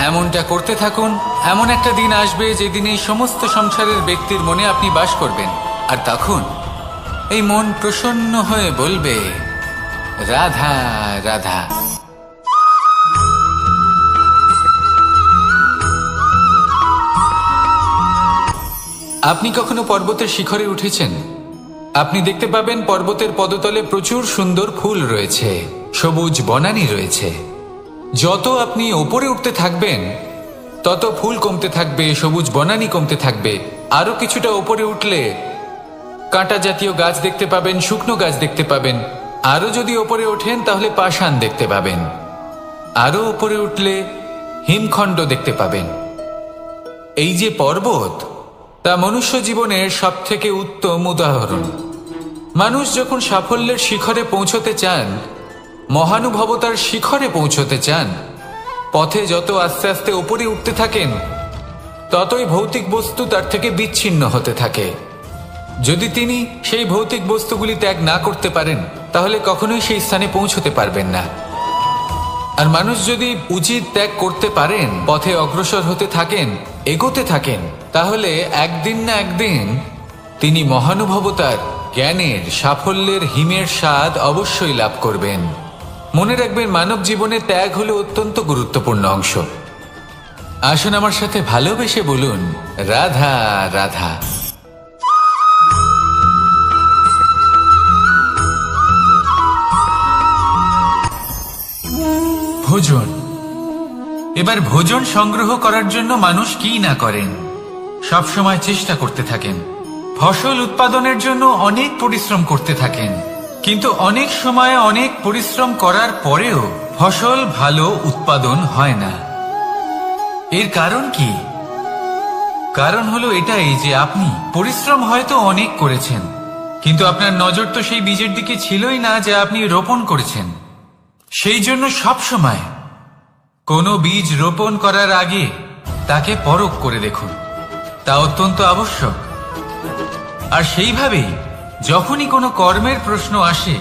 এমনটা করতে থাকুন। এমন একটা দিন আসবে যেদিন এই সমস্ত সংসারের ব্যক্তির মনে আপনি বাস করবেন, আর তখন এই মন প্রসন্ন হয়ে বলবে, রাধা রাধা। আপনি কখনো পর্বতের শিখরে উঠেছেন? আপনি দেখতে পাবেন পর্বতের পদতলে প্রচুর সুন্দর ফুল রয়েছে, সবুজ বনানী রয়েছে। যত আপনি ওপরে উঠতে থাকবেন, তত ফুল কমতে থাকবে, সবুজ বনানী কমতে থাকবে। আরো কিছুটা ওপরে উঠলে কাঁটা জাতীয় গাছ দেখতে পাবেন, শুকনো গাছ দেখতে পাবেন। আরো যদি ওপরে ওঠেন, তাহলে পাষাণ দেখতে পাবেন। আরো ওপরে উঠলে হিমখণ্ড দেখতে পাবেন। এই যে পর্বত, তা মনুষ্য জীবনের সবথেকে উত্তম উদাহরণ। মানুষ যখন সাফল্যের শিখরে পৌঁছতে চান, মহানুভবতার শিখরে পৌঁছতে চান, পথে যত আস্তে আস্তে উপরে উঠতে থাকেন, ততই ভৌতিক বস্তু তার থেকে বিচ্ছিন্ন হতে থাকে। যদি তিনি সেই ভৌতিক বস্তুগুলি ত্যাগ না করতে পারেন, তাহলে কখনোই সেই স্থানে পৌঁছতে পারবেন না। আর মানুষ যদি উচিত ত্যাগ করতে পারেন, পথে অগ্রসর হতে থাকেন, এগোতে থাকেন, তাহলে একদিন না একদিন তিনি মহানুভবতার, জ্ঞানের, সাফল্যের হিমের স্বাদ অবশ্যই লাভ করবেন। মনে রাখবেন, মানব জীবনে ত্যাগ হলো অত্যন্ত গুরুত্বপূর্ণ অংশ। আসুন আমার সাথে ভালোবেসে বলুন, রাধা রাধা। ভোজন। এবার ভোজন সংগ্রহ করার জন্য মানুষ কি না করেন, সবসময় চেষ্টা করতে থাকেন। ফসল উৎপাদনের জন্য অনেক পরিশ্রম করতে থাকেন, কিন্তু অনেক সময় অনেক পরিশ্রম করার পরেও ফসল ভালো উৎপাদন হয় না। এর কারণ কি? কারণ হলো এটাই যে আপনি পরিশ্রম হয়তো অনেক করেছেন, কিন্তু আপনার নজর তো সেই বীজের দিকে ছিলই না যা আপনি রোপণ করেছেন। সেই জন্য সবসময় কোনো বীজ রোপণ করার আগে তাকে পরখ করে দেখুন, তা অত্যন্ত আবশ্যক। আর সেইভাবেই যখনই কোনো কর্মের প্রশ্ন আসে,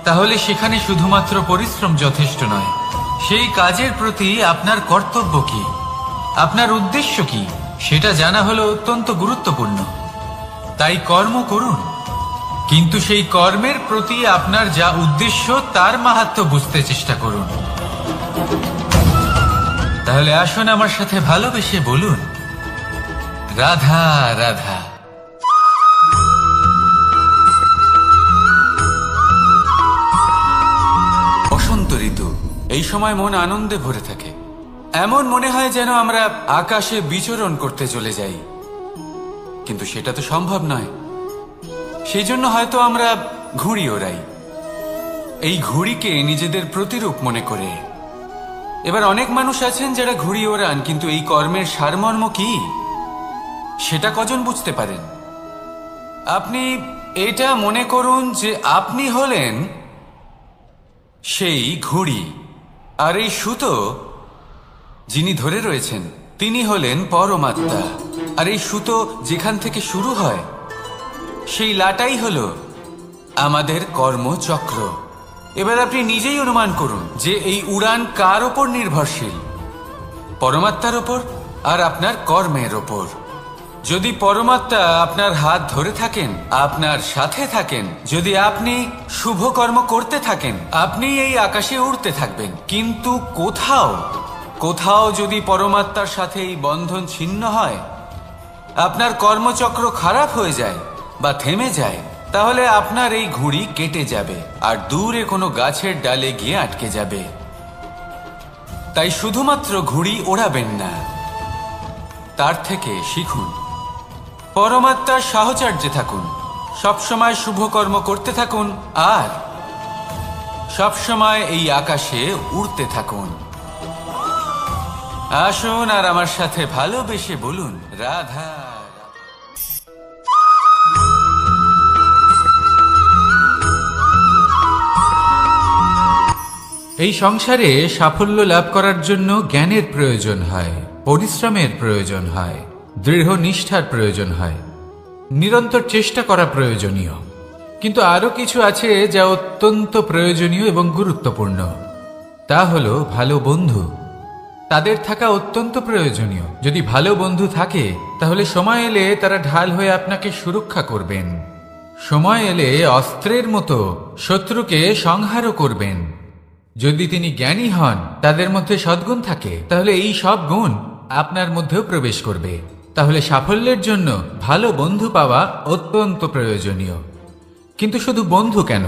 তাহলে সেখানে শুধুমাত্র পরিশ্রম যথেষ্ট নয়, সেই কাজের প্রতি আপনার কর্তব্য কি, আপনার উদ্দেশ্য কি, সেটা জানা হলো অত্যন্ত গুরুত্বপূর্ণ। তাই কর্ম করুন, কিন্তু সেই কর্মের প্রতি আপনার যা উদ্দেশ্য তার মাহাত্ম্য বুঝতে চেষ্টা করুন। তাহলে আসুন আমার সাথে ভালোবেসে বলুন, রাধা রাধা। বসন্ত ঋতু, এই সময় মন আনন্দে ভরে থাকে। এমন মনে হয় যেন আমরা আকাশে বিচরণ করতে চলে যাই, কিন্তু সেটা তো সম্ভব নয়। সেই জন্য হয়তো আমরা ঘুড়ি ওড়াই, এই ঘুড়িকে নিজেদের প্রতিরূপ মনে করে। এবার অনেক মানুষ আছেন যারা ঘুড়ি ওড়ান, কিন্তু এই কর্মের সারমর্ম কি সেটা কজন বুঝতে পারেন? আপনি এটা মনে করুন যে আপনি হলেন সেই ঘুড়ি, আর এই সুতো যিনি ধরে রয়েছেন তিনি হলেন পরমাত্মা। আর এই সুতো যেখান থেকে শুরু হয় সেই লাটাই হলো আমাদের কর্মচক্র। এবার আপনি নিজেই অনুমান করুন যে এই উড়ান কার ওপর নির্ভরশীল, পরমাত্মার ওপর আর আপনার কর্মের ওপর। যদি পরমাত্মা আপনার হাত ধরে থাকেন, আপনার সাথে থাকেন, যদি আপনি শুভ কর্ম করতে থাকেন, আপনি এই আকাশে উড়তে থাকবেন। কিন্তু কোথাও কোথাও যদি পরমাত্মার সাথে এই বন্ধন ছিন্ন হয়, আপনার কর্মচক্র খারাপ হয়ে যায় বা থেমে যায়, তাহলে আপনার এই ঘুড়ি কেটে যাবে আর দূরে কোনো গাছের ডালে গিয়ে আটকে যাবে। তাই শুধুমাত্র ঘুড়ি ওড়াবেন না, তার থেকে শিখুন, পরমাত্মার সাহচর্যে থাকুন, সবসময় শুভ কর্ম করতে থাকুন আর সবসময় এই আকাশে উড়তে থাকুন। আসুন আর আমার সাথে ভালোবেসে বলুন, রাধা। এই সংসারে সাফল্য লাভ করার জন্য জ্ঞানের প্রয়োজন হয়, পরিশ্রমের প্রয়োজন হয়, দৃঢ় নিষ্ঠার প্রয়োজন হয়, নিরন্তর চেষ্টা করা প্রয়োজনীয়। কিন্তু আরো কিছু আছে যা অত্যন্ত প্রয়োজনীয় এবং গুরুত্বপূর্ণ। তা হলো ভালো বন্ধু। তাদের থাকা অত্যন্ত প্রয়োজনীয়। যদি ভালো বন্ধু থাকে তাহলে সময় এলে তারা ঢাল হয়ে আপনাকে সুরক্ষা করবেন। সময় এলে অস্ত্রের মতো শত্রুকে সংহারও করবেন। যদি তিনি জ্ঞানী হন, তাদের মধ্যে সদ্গুণ থাকে, তাহলে এই সব গুণ আপনার মধ্যেও প্রবেশ করবে। তাহলে সাফল্যের জন্য ভালো বন্ধু পাওয়া অত্যন্ত প্রয়োজনীয়। কিন্তু শুধু বন্ধু কেন,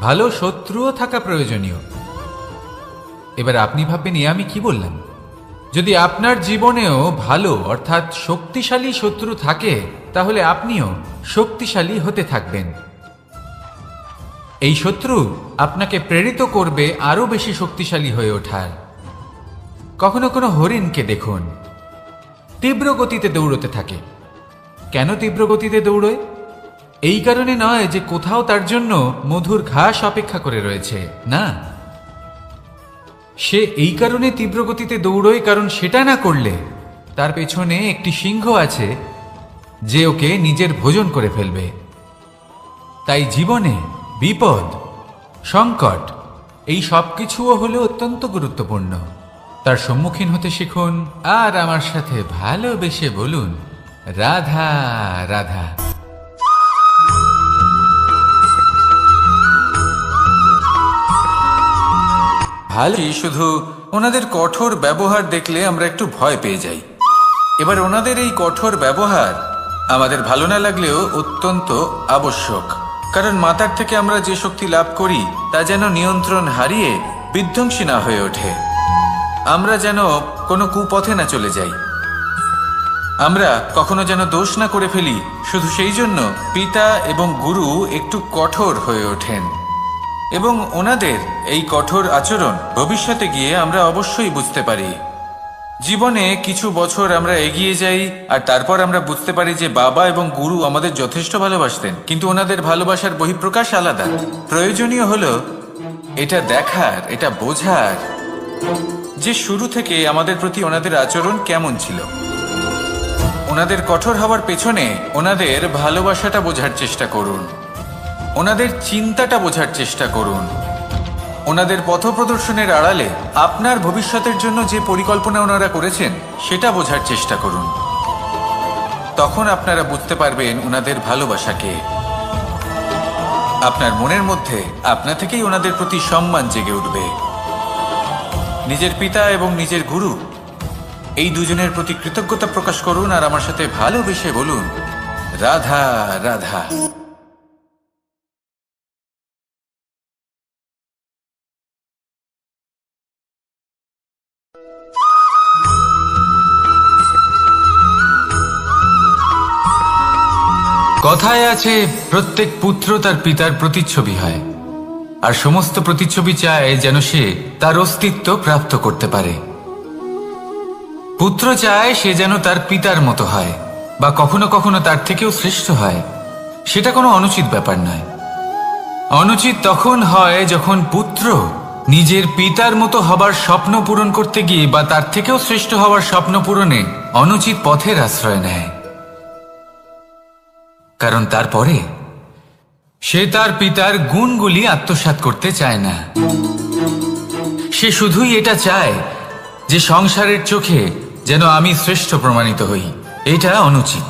ভালো শত্রুও থাকা প্রয়োজনীয়। এবার আপনি ভাববেন, আমি কি বললাম? যদি আপনার জীবনেও ভালো অর্থাৎ শক্তিশালী শত্রু থাকে, তাহলে আপনিও শক্তিশালী হতে থাকবেন। এই শত্রু আপনাকে প্রেরিত করবে আরো বেশি শক্তিশালী হয়ে ওঠার। কখনো কোনো হরিণকে দেখুন, তীব্র গতিতে দৌড়তে থাকে। কেন তীব্র গতিতে দৌড়য়? এই কারণে নয় যে কোথাও তার জন্য মধুর ঘাস অপেক্ষা করে রয়েছে, না। সে এই কারণে তীব্র গতিতে দৌড়য় কারণ সেটা না করলে তার পেছনে একটি সিংহ আছে যে ওকে নিজের ভোজন করে ফেলবে। তাই জীবনে বিপদ, সংকট, এই সব কিছুও হলো অত্যন্ত গুরুত্বপূর্ণ। তার সম্মুখীন হতে শিখুন আর আমার সাথে ভালোবেসে বলুন, রাধা রাধা। ভালোই, শুধু ওনাদের কঠোর ব্যবহার দেখলে আমরা একটু ভয় পেয়ে যাই। এবার ওনাদের এই কঠোর ব্যবহার আমাদের ভালো না লাগলেও অত্যন্ত আবশ্যক, কারণ মাতার থেকে আমরা যে শক্তি লাভ করি তা যেন নিয়ন্ত্রণ হারিয়ে বিধ্বংসী না হয়ে ওঠে। আমরা যেন কোনো কুপথে না চলে যাই, আমরা কখনো যেন দোষ না করে ফেলি। শুধু সেই জন্য পিতা এবং গুরু একটু কঠোর হয়ে ওঠেন, এবং ওনাদের এই কঠোর আচরণ ভবিষ্যতে গিয়ে আমরা অবশ্যই বুঝতে পারি। জীবনে কিছু বছর আমরা এগিয়ে যাই আর তারপর আমরা বুঝতে পারি যে বাবা এবং গুরু আমাদের যথেষ্ট ভালোবাসতেন, কিন্তু ওনাদের ভালোবাসার বহিঃপ্রকাশ আলাদা। প্রয়োজনীয় হলো এটা দেখার, এটা বোঝার যে শুরু থেকে আমাদের প্রতি ওনাদের আচরণ কেমন ছিল। ওনাদের কঠোর হওয়ার পেছনে ওনাদের ভালোবাসাটা বোঝার চেষ্টা করুন, ওনাদের চিন্তাটা বোঝার চেষ্টা করুন। ওনাদের পথপ্রদর্শনের আড়ালে আপনার ভবিষ্যতের জন্য যে পরিকল্পনা ওনারা করেছেন সেটা বোঝার চেষ্টা করুন। তখন আপনারা বুঝতে পারবেন ওনাদের ভালোবাসাকে। আপনার মনের মধ্যে আপনা থেকেই ওনাদের প্রতি সম্মান জেগে উঠবে। নিজের পিতা এবং নিজের গুরু এই দুজনের প্রতি কৃতজ্ঞতা প্রকাশ করুন আর আমার সাথে ভালোবেসে বলুন, রাধা রাধা। কথায় আছে, প্রত্যেক পুত্র তার পিতার প্রতিচ্ছবি হয়, আর সমস্ত প্রতিচ্ছবি চায় যেন সে তার অস্তিত্ব প্রাপ্ত করতে পারে। পুত্র চায় সে যেন তার পিতার মতো হয়, বা কখনো কখনো তার থেকেও শ্রেষ্ঠ হয়। সেটা কোনো অনুচিত ব্যাপার নয়। অনুচিত তখন হয় যখন পুত্র নিজের পিতার মতো হবার স্বপ্ন পূরণ করতে গিয়ে বা তার থেকেও শ্রেষ্ঠ হওয়ার স্বপ্ন পূরণে অনুচিত পথের আশ্রয় নেয়। কারণ তারপরে সে তার পিতার গুণগুলি আত্মসাৎ করতে চায় না। সে শুধুই এটা চায় যে সংসারের চোখে যেন আমি শ্রেষ্ঠ প্রমাণিত হই। এটা অনুচিত।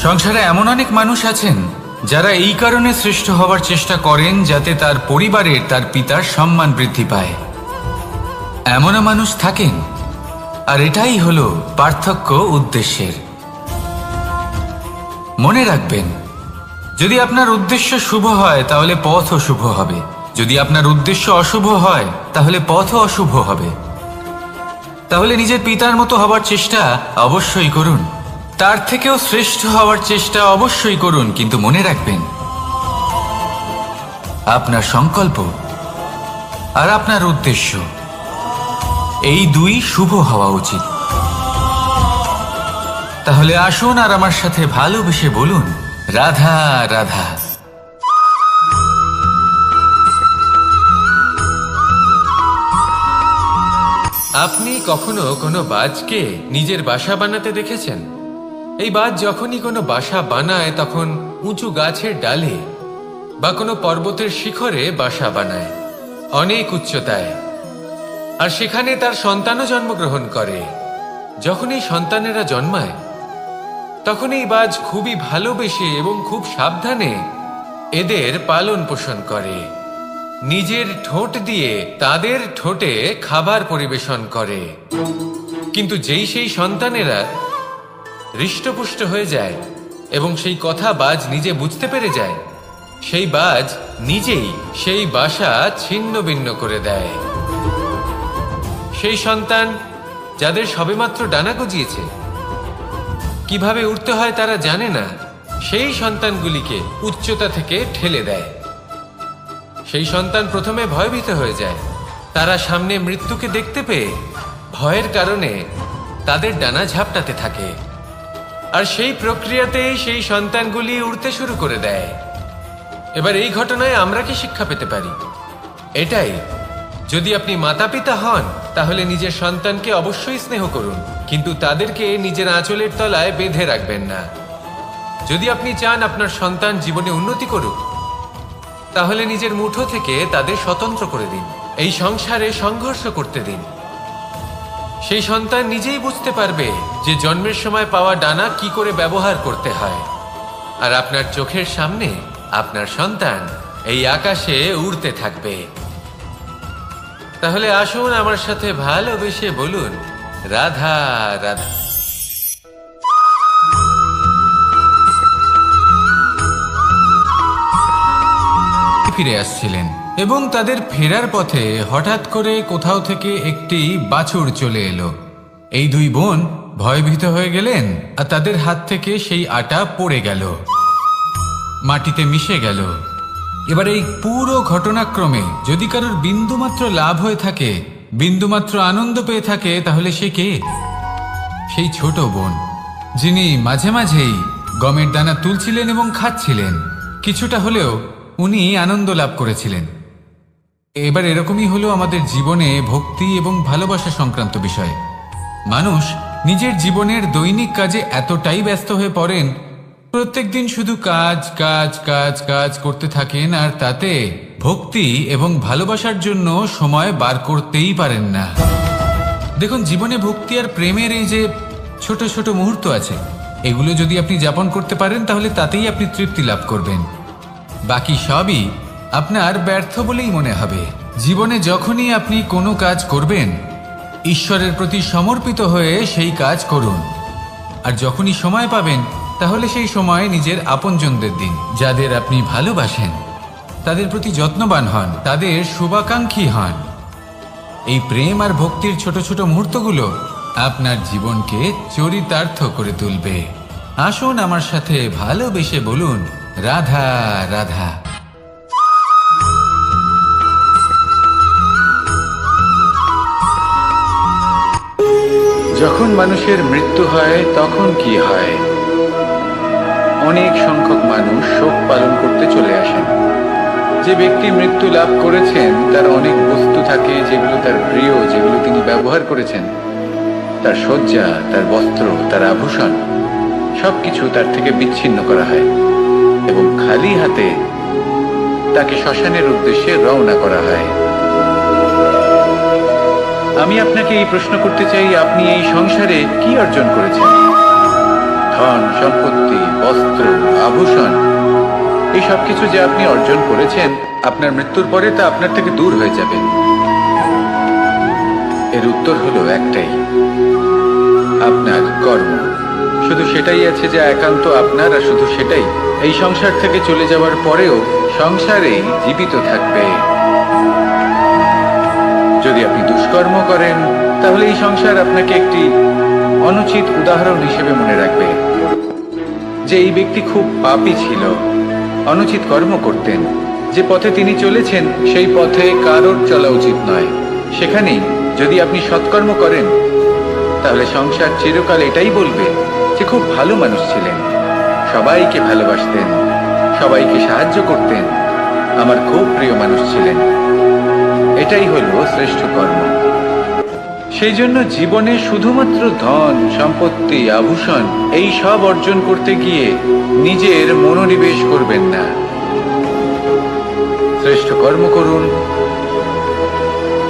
সংসারে এমন অনেক মানুষ আছেন যারা এই কারণে শ্রেষ্ঠ হবার চেষ্টা করেন যাতে তার পরিবারের তার পিতার সম্মান বৃদ্ধি পায়। এমনও মানুষ থাকেন, আর এটাই হলো পার্থক্য উদ্দেশ্যের। মনে রাখবেন, যদি আপনার উদ্দেশ্য শুভ হয় তাহলে পথও শুভ হবে, যদি আপনার উদ্দেশ্য অশুভ হয় তাহলে পথও অশুভ হবে। তাহলে নিজের পিতার মতো হবার চেষ্টা অবশ্যই করুন, তার থেকেও শ্রেষ্ঠ হওয়ার চেষ্টা অবশ্যই করুন, কিন্তু মনে রাখবেন আপনার সংকল্প আর আপনার উদ্দেশ্য এই দুই শুভ হওয়া উচিত। তাহলে আসুন আর আমার সাথে ভালোবেসে বলুন, রাধা রাধা। আপনি কখনো কোনো বাজকে নিজের বাসা বানাতে দেখেছেন? এই বাজ যখনই কোনো বাসা বানায় তখন উঁচু গাছের ডালে বা কোনো পর্বতের শিখরে বাসা বানায়, অনেক উচ্চতায়, আর সেখানে তার সন্তানও জন্মগ্রহণ করে। যখন এই সন্তানেরা জন্মায় তখন এই বাজ খুবই ভালোবেসে এবং খুব সাবধানে এদের পালন পোষণ করে। নিজের ঠোঁট দিয়ে তাদের ঠোঁটে খাবার পরিবেশন করে। কিন্তু যেই সেই সন্তানেরা হৃষ্টপুষ্ট হয়ে যায় এবং সেই কথা বাজ নিজে বুঝতে পেরে যায়, সেই বাজ নিজেই সেই বাসা ছিন্ন ভিন্ন করে দেয়। সেই সন্তান যাদের সবেমাত্র ডানা গজিয়েছে, কিভাবে উঠতে হয় তারা জানে না, সেই সন্তানগুলিকে উচ্চতা থেকে ঠেলে দেয়। সেই সন্তান প্রথমে ভয়ভীত হয়ে যায়। তারা সামনে মৃত্যুকে দেখতে পেয়ে ভয়ের কারণে তাদের ডানা ঝাপটাতে থাকে, আর সেই প্রক্রিয়াতেই সেই সন্তানগুলি উড়তে শুরু করে দেয়। এবার এই ঘটনায় আমরা কি শিক্ষা পেতে পারি? এটাই, যদি আপনি মাতা পিতা হন তাহলে নিজের সন্তানকে অবশ্যই স্নেহ করুন, কিন্তু তাদেরকে নিজের আঁচলের তলায় বেঁধে রাখবেন না। যদি আপনি চান আপনার সন্তান জীবনে উন্নতি করুক, তাহলে নিজের মুঠো থেকে তাদের স্বতন্ত্র করে দিন, এই সংসারে সংঘর্ষ করতে দিন। সেই সন্তান নিজেই বুঝতে পারবে যে জন্মের সময় পাওয়া ডানা কি করে ব্যবহার করতে হয়। আর আপনার চোখের সামনে আপনার সন্তান এই আকাশে উড়তে থাকবে। তাহলে আসুন আমার সাথে ভালোবেসে বলুন, রাধা রাধা। ফিরে আসছিলেন এবং তাদের ফেরার পথে হঠাৎ করে কোথাও থেকে একটি বাছুর চলে এলো। এই দুই বোন ভয়ভীত হয়ে গেলেন আর তাদের হাত থেকে সেই আটা পড়ে গেল, মাটিতে মিশে গেল। এবার এই পুরো ঘটনাক্রমে যদি কারোর বিন্দুমাত্র লাভ হয়ে থাকে, বিন্দুমাত্র আনন্দ পেয়ে থাকে, তাহলে সে কে? সেই ছোট বোন, যিনি মাঝে মাঝেই গমের দানা তুলছিলেন এবং খাচ্ছিলেন। কিছুটা হলেও উনি আনন্দ লাভ করেছিলেন। এবার এরকমই হলো আমাদের জীবনে ভক্তি এবং ভালোবাসা সংক্রান্ত বিষয়। মানুষ নিজের জীবনের দৈনিক কাজে এতটাই ব্যস্ত হয়ে পড়েন, প্রত্যেক দিন শুধু কাজ কাজ কাজ কাজ করতে থাকেন, আর তাতে ভক্তি এবং ভালোবাসার জন্য সময় বার করতেই পারেন না। দেখুন, জীবনে ভক্তি আর প্রেমের এই যে ছোট ছোট মুহূর্ত আছে, এগুলো যদি আপনি যাপন করতে পারেন তাহলে তাতেই আপনি তৃপ্তি লাভ করবেন। বাকি সবই আপনার ব্যর্থ বলেই মনে হবে। জীবনে যখনই আপনি কোনো কাজ করবেন, ঈশ্বরের প্রতি সমর্পিত হয়ে সেই কাজ করুন। আর যখনই সময় পাবেন, তাহলে সেই সময় নিজের আপনজনদের দিন। যাদের আপনি ভালোবাসেন তাদের প্রতি যত্নবান হন, তাদের শুভাকাঙ্ক্ষী হন। এই প্রেম আর ভক্তির ছোট ছোট মুহূর্তগুলো আপনার জীবনকে চরিতার্থ করে তুলবে। আসুন আমার সাথে ভালোবেসে বলুন, রাধা রাধা। যখন মানুষের মৃত্যু হয় তখন কি হয়? অনেক সংখ্যক মানুষ শোক পালন করতে চলে আসেন। যে ব্যক্তি মৃত্যু লাভ করেছেন তার অনেক বস্তু থাকে যেগুলো তার প্রিয়, যেগুলো তিনি ব্যবহার করেছেন। তার শয্যা, তার বস্ত্র, তার আভূষণ সবকিছু তার থেকে বিচ্ছিন্ন করা হয় এবং খালি হাতে তাকে শ্মশানের উদ্দেশ্যে রওনা করা হয়। আমি আপনাকে এই প্রশ্ন করতে চাই, আপনি এই সংসারে কি অর্জন করেছেন? ধন সম্পত্তি, বস্ত্র, আভূষণ, এই সব কিছু যে আপনি অর্জন করেছেন, আপনার মৃত্যুর পরে তা আপনার থেকে দূর হয়ে যাবে। এর উত্তর হলো একটাই, আপনার কর্ম। শুধু সেটাই আছে যা একান্ত আপনার, আর শুধু সেটাই এই সংসার থেকে চলে যাওয়ার পরেও সংসারেই জীবিত থাকবে। যদি আপনি দুষ্কর্ম করেন তাহলে এই সংসার আপনাকে একটি অনুচিত উদাহরণ হিসেবে মনে রাখবে যে এই ব্যক্তি খুব পাপী ছিল, অনুচিত কর্ম করতেন। যে পথে তিনি চলেছেন সেই পথে কারোর চলা উচিত নয়। সেখানেই যদি আপনি সৎকর্ম করেন তাহলে সংসার চিরকাল এটাই বলবে যে খুব ভালো মানুষ ছিলেন, সবাইকে ভালোবাসতেন, সবাইকে সাহায্য করতেন, আমার খুব প্রিয় মানুষ ছিলেন। এটাই হলো শ্রেষ্ঠ কর্ম। সেই জন্য জীবনে শুধুমাত্র ধন সম্পত্তি, আভূষণ এই সব অর্জন করতে গিয়ে নিজের মনোনিবেশ করবেন না। শ্রেষ্ঠ কর্ম করুন।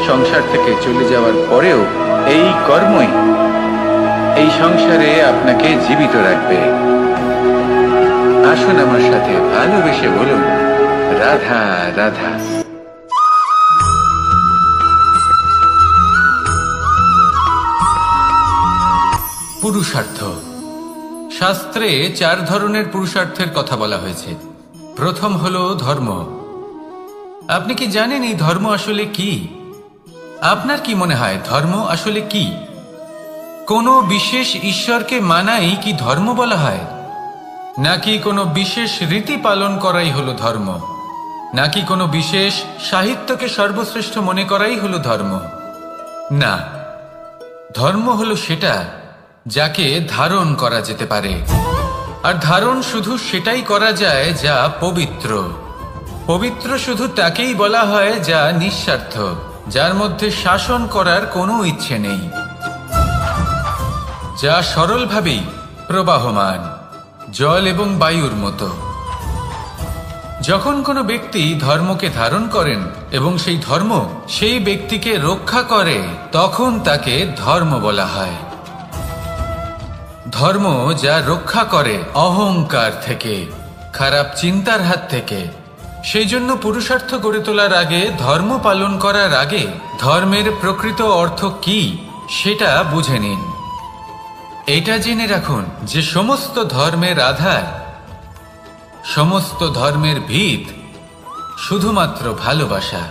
সংসার থেকে চলে যাওয়ার পরেও এই কর্মই এই সংসারে আপনাকে জীবিত রাখবে। আসুন আমার সাথে ভালোবেসে বলুন, রাধা রাধা। পুরুষার্থ। শাস্ত্রে 4 ধরনের পুরুষার্থের কথা বলা হয়েছে। প্রথম হলো ধর্ম। আপনি কি জানেন এই ধর্ম আসলে কি? আপনার কি মনে হয় ধর্ম আসলে কি? কোনো বিশেষ ঈশ্বরকে মানাই কি ধর্ম বলা হয়? নাকি কোনো বিশেষ রীতি পালন করাই হলো ধর্ম? নাকি কোনো বিশেষ সাহিত্যকে সর্বশ্রেষ্ঠ মনে করাই হলো ধর্ম? না, ধর্ম হলো সেটা যাকে ধারণ করা যেতে পারে। আর ধারণ শুধু সেটাই করা যায় যা পবিত্র। পবিত্র শুধু তাকেই বলা হয় যা নিঃস্বার্থ, যার মধ্যে শাসন করার কোনো ইচ্ছে নেই, যা সরলভাবেই প্রবাহমান, জল এবং বায়ুর মতো। যখন কোনো ব্যক্তি ধর্মকে ধারণ করেন এবং সেই ধর্ম সেই ব্যক্তিকে রক্ষা করে, তখন তাকে ধর্ম বলা হয়। ধর্ম যা রক্ষা করে অহংকার থেকে, খারাপ চিন্তার হাত থেকে। সেই জন্য পুরুষার্থ গড়ে তোলার আগে, ধর্ম পালন করার আগে ধর্মের প্রকৃত অর্থ কি সেটা বুঝে নিন। এটা জেনে রাখুন যে সমস্ত ধর্মের আধার, সমস্ত ধর্মের ভিত শুধুমাত্র ভালোবাসা।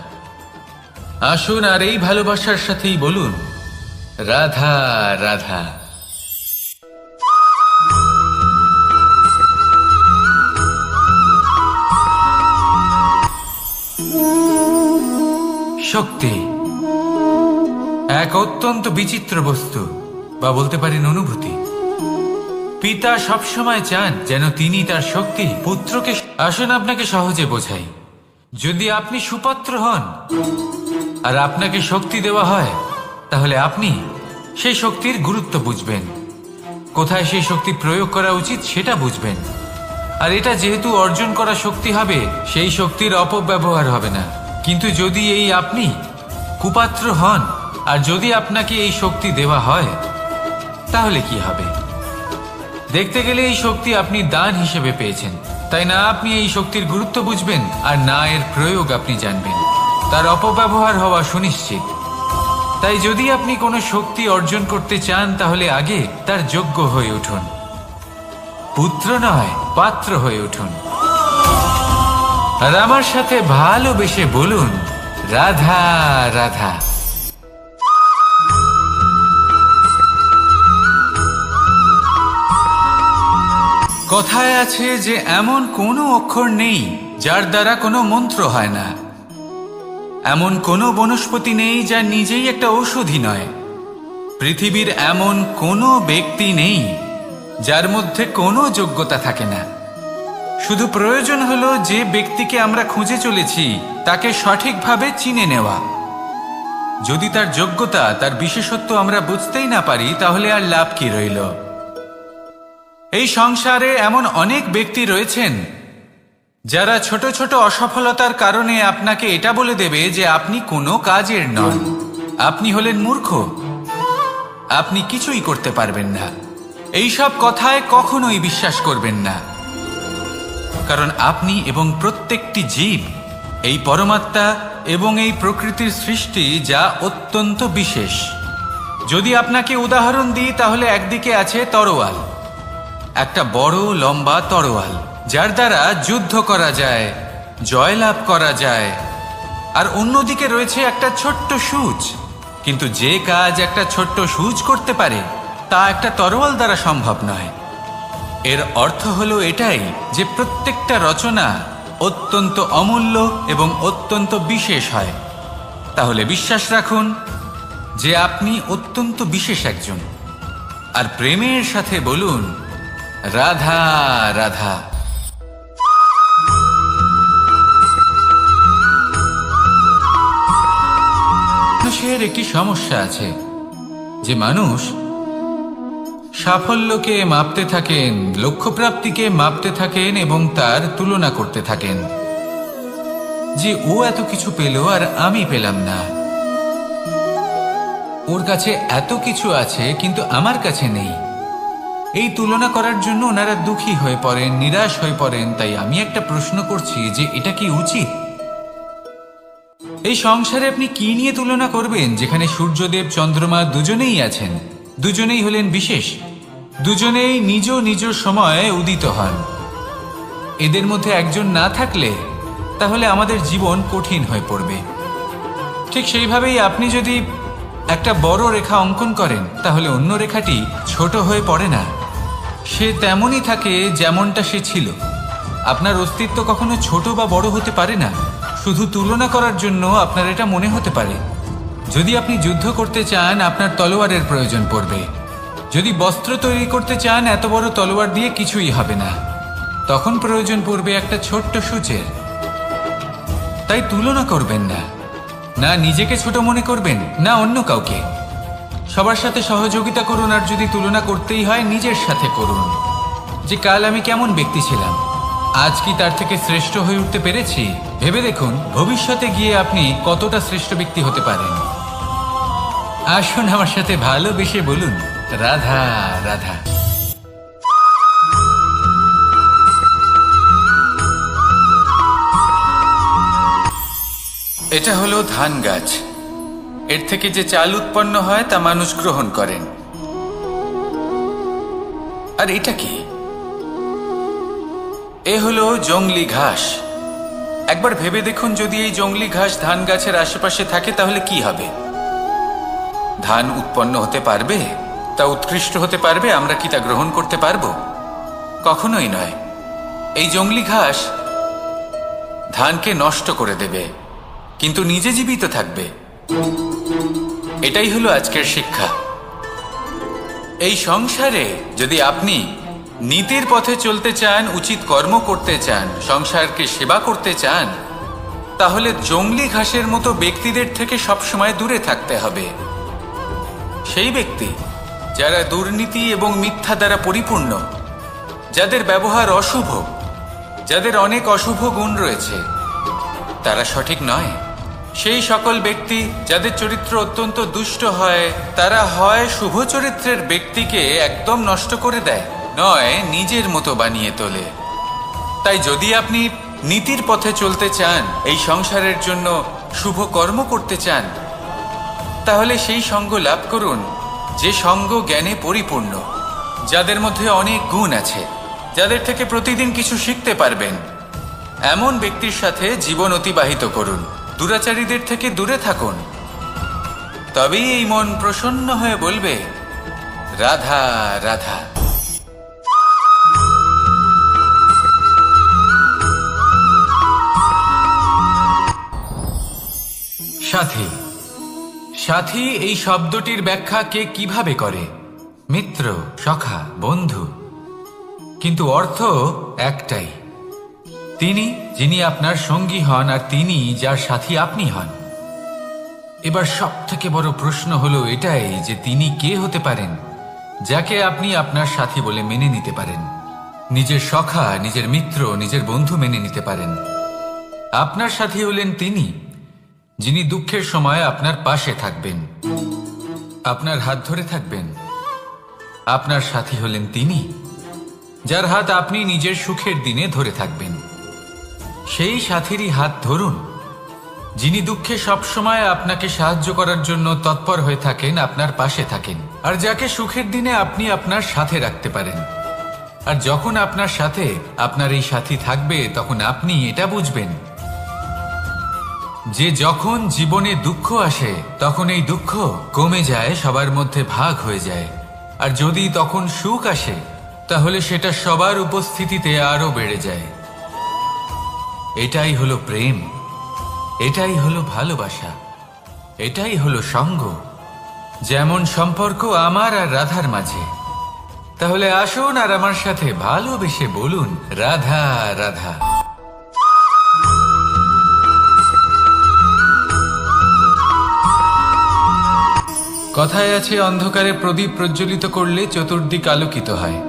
আসুন আর এই ভালোবাসার সাথেই বলুন, রাধা রাধা। শক্তি এক অত্যন্ত বিচিত্র বস্তু, বা বলতে পারেন অনুভূতি। পিতা সবসময় চান যেন তিনি তার শক্তি পুত্রকে। আসুন আপনাকে সহজে বোঝাই। যদি আপনি সুপাত্র হন আর আপনাকে শক্তি দেওয়া হয়, তাহলে আপনি সেই শক্তির গুরুত্ব বুঝবেন, কোথায় সেই শক্তি প্রয়োগ করা উচিত সেটা বুঝবেন। আর এটা যেহেতু অর্জন করা শক্তি হবে, সেই শক্তির অপব্যবহার হবে না। কিন্তু যদি এই আপনি কুপাত্র হন আর যদি আপনাকে এই শক্তি দেওয়া হয়, তাহলে কি হবে? দেখতে গেলে এই শক্তি আপনি দান হিসেবে পেয়েছেন, তাই না আপনি এই শক্তির গুরুত্ব বুঝবেন আর না এর প্রয়োগ আপনি জানবেন। তার অপব্যবহার হওয়া সুনিশ্চিত। তাই যদি আপনি কোনো শক্তি অর্জন করতে চান, তাহলে আগে তার যোগ্য হয়ে উঠুন। পুত্র নয়, পাত্র হয়ে উঠুন। আর আমার সাথে ভালোবেসে বলুন, রাধা রাধা। কথায় আছে যে এমন কোনো অক্ষর নেই যার দ্বারা কোনো মন্ত্র হয় না। এমন কোনো বনস্পতি নেই যা নিজেই একটা ঔষধি নয়। পৃথিবীর এমন কোনো ব্যক্তি নেই যার মধ্যে কোনো যোগ্যতা থাকে না। শুধু প্রয়োজন হলো যে ব্যক্তিকে আমরা খুঁজে চলেছি তাকে সঠিকভাবে চিনে নেওয়া। যদি তার যোগ্যতা, তার বিশেষত্ব আমরা বুঝতেই না পারি, তাহলে আর লাভ কি রইল? এই সংসারে এমন অনেক ব্যক্তি রয়েছেন যারা ছোট ছোট অসফলতার কারণে আপনাকে এটা বলে দেবে যে আপনি কোনো কাজের নন, আপনি হলেন মূর্খ, আপনি কিছুই করতে পারবেন না। এইসব কথায় কখনোই বিশ্বাস করবেন না, কারণ আপনি এবং প্রত্যেকটি জীব এই পরমাত্মা এবং এই প্রকৃতির সৃষ্টি, যা অত্যন্ত বিশেষ। যদি আপনাকে উদাহরণ দিই, তাহলে একদিকে আছে তরোয়াল, একটা বড় লম্বা তরোয়াল, যার দ্বারা যুদ্ধ করা যায়, জয়লাভ করা যায়। আর অন্যদিকে রয়েছে একটা ছোট্ট সূচ, কিন্তু যে কাজ একটা ছোট্ট সূচ করতে পারে তা একটা তরোয়াল দ্বারা সম্ভব নয়। এর অর্থ হলো এটাই যে প্রত্যেকটা রচনা অত্যন্ত অমূল্য এবং অত্যন্ত বিশেষ হয়। তাহলে বিশ্বাস রাখুন যে আপনি অত্যন্ত বিশেষ একজন। আর প্রেমের সাথে বলুন, রাধা রাধা। মানুষের একটি সমস্যা আছে যে মানুষ সাফল্যকে মাপতে থাকেন, লক্ষ্যপ্রাপ্তিকে মাপতে থাকেন এবং তার তুলনা করতে থাকেন যে ও এত কিছু পেল আর আমি পেলাম না, ওর কাছে এত কিছু আছে কিন্তু আমার কাছে নেই। এই তুলনা করার জন্য ওনারা দুঃখী হয়ে পড়েন, নিরাশ হয়ে পড়েন। তাই আমি একটা প্রশ্ন করছি যে এটা কি উচিত? এই সংসারে আপনি কি নিয়ে তুলনা করবেন, যেখানে সূর্যদেব চন্দ্রমা দুজনেই আছেন, দুজনেই হলেন বিশেষ, দুজনেই নিজ নিজ সময়ে উদিত হন। এদের মধ্যে একজন না থাকলে তাহলে আমাদের জীবন কঠিন হয়ে পড়বে। ঠিক সেইভাবেই আপনি যদি একটা বড় রেখা অঙ্কন করেন, তাহলে অন্য রেখাটি ছোট হয়ে পড়ে না, সে তেমনই থাকে যেমনটা সে ছিল। আপনার অস্তিত্ব কখনো ছোট বা বড় হতে পারে না। শুধু তুলনা করার জন্য আপনার এটা মনে হতে পারে। যদি আপনি যুদ্ধ করতে চান, আপনার তলোয়ারের প্রয়োজন পড়বে। যদি বস্ত্র তৈরি করতে চান, এত বড় তলোয়ার দিয়ে কিছুই হবে না, তখন প্রয়োজন পড়বে একটা ছোট্ট সূচের। তাই তুলনা করবেন না, না নিজেকে ছোট মনে করবেন, না অন্য কাউকে। সবার সাথে সহযোগিতা করুন, আর যদি তুলনা করতেই হয় নিজের সাথে করুন, যে কাল আমি কেমন ব্যক্তি ছিলাম, আজ কি তার থেকে শ্রেষ্ঠ হয়ে উঠতে পেরেছি? ভেবে দেখুন ভবিষ্যতে গিয়ে আপনি কতটা শ্রেষ্ঠ ব্যক্তি হতে পারেন। আসুন আমার সাথে ভালোবেসে বলুন, রাধা রাধা। এটা হলো ধান গাছ। এর থেকে যে চাল উৎপন্ন হয় তা মানুষ গ্রহণ করেন। আর এটা কি? এ হলো জংলি ঘাস। একবার ভেবে দেখুন, যদি এই জংলি ঘাস ধান গাছের আশেপাশে থাকে তাহলে কি হবে? ধান উৎপন্ন হতে পারবে? তা উৎকৃষ্ট হতে পারবে? আমরা কি তা গ্রহণ করতে পারবো? কখনোই নয়। এই জংলি ঘাস ধানকে নষ্ট করে দেবে, কিন্তু নিজে জীবিত থাকবে। এটাই হলো আজকের শিক্ষা। এই সংসারে যদি আপনি নীতির পথে চলতে চান, উচিত কর্ম করতে চান, সংসারকে সেবা করতে চান, তাহলে জংলি ঘাসের মতো ব্যক্তিদের থেকে সবসময় দূরে থাকতে হবে। সেই ব্যক্তি যারা দুর্নীতি এবং মিথ্যা দ্বারা পরিপূর্ণ, যাদের ব্যবহার অশুভ, যাদের অনেক অশুভ গুণ রয়েছে তারা সঠিক নয়। সেই সকল ব্যক্তি যাদের চরিত্র অত্যন্ত দুষ্ট হয় তারা হয় শুভ চরিত্রের ব্যক্তিকে একদম নষ্ট করে দেয়, নয় নিজের মতো বানিয়ে তোলে। তাই যদি আপনি নীতির পথে চলতে চান, এই সংসারের জন্য শুভ কর্ম করতে চান, তাহলে সেই সঙ্গ লাভ করুন যে সঙ্গ জ্ঞানে পরিপূর্ণ, যাদের মধ্যে অনেক গুণ আছে, যাদের থেকে প্রতিদিন কিছু শিখতে পারবেন। এমন ব্যক্তির সাথে জীবন অতিবাহিত করুন, দুরাচারীদের থেকে দূরে থাকুন। তবেই এই মন প্রসন্ন হয়ে বলবে, রাধা রাধা। সাথী। সাথী এই শব্দটির ব্যাখ্যা কে কিভাবে করে? মিত্র, সখা, বন্ধু। কিন্তু অর্থ একটাই, তিনি যিনি আপনার সঙ্গী হন আর তিনি যার সাথী আপনি হন। এবার সব থেকে বড় প্রশ্ন হলো এটাই যে তিনি কে হতে পারেন যাকে আপনি আপনার সাথী বলে মেনে নিতে পারেন, নিজের সখা, নিজের মিত্র, নিজের বন্ধু মেনে নিতে পারেন। আপনার সাথী হলেন তিনি যিনি দুঃখের সময় আপনার পাশে থাকবেন, আপনার হাত ধরে থাকবেন। আপনার সাথী হলেন তিনি যার হাত আপনি নিজের সুখের দিনে ধরে থাকবেন। সেই সাথীরই হাত ধরুন যিনি দুঃখে সবসময় আপনাকে সাহায্য করার জন্য তৎপর হয়ে থাকেন, আপনার পাশে থাকেন, আর যাকে সুখের দিনে আপনি আপনার সাথে রাখতে পারেন। আর যখন আপনার সাথে আপনার এই সাথী থাকবে তখন আপনি এটা বুঝবেন যে যখন জীবনে দুঃখ আসে তখন এই দুঃখ কমে যায়, সবার মধ্যে ভাগ হয়ে যায়। আর যদি তখন সুখ আসে তাহলে সেটা সবার উপস্থিতিতে আরো বেড়ে যায়। এটাই হলো প্রেম, এটাই হলো ভালোবাসা, এটাই হলো সঙ্গ। যেমন সম্পর্ক আমার আর রাধার মাঝে। তাহলে আসুন আর আমার সাথে ভালোবেসে বলুন, রাধা রাধা। কথায় আছে, অন্ধকারে প্রদীপ প্রজ্বলিত করলে চতুর্দিক আলোকিত হয়।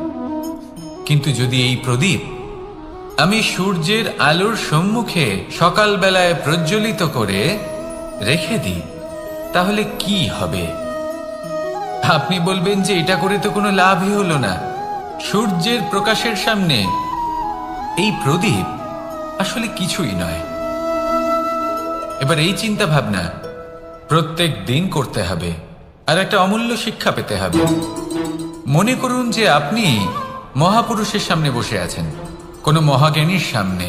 কিন্তু যদি এই প্রদীপ আমি সূর্যের আলোর সম্মুখে সকালবেলায় প্রজ্বলিত করে রেখে দিই, তাহলে কি হবে? আপনি বলবেন যে এটা করে তো কোনো লাভই হলো না। সূর্যের প্রকাশের সামনে এই প্রদীপ আসলে কিছুই নয়। এবার এই চিন্তা ভাবনা প্রত্যেক দিন করতে হবে আর একটা অমূল্য শিক্ষা পেতে হবে। মনে করুন যে আপনি মহাপুরুষের সামনে বসে আছেন, কোনো মহাজ্ঞানীর সামনে।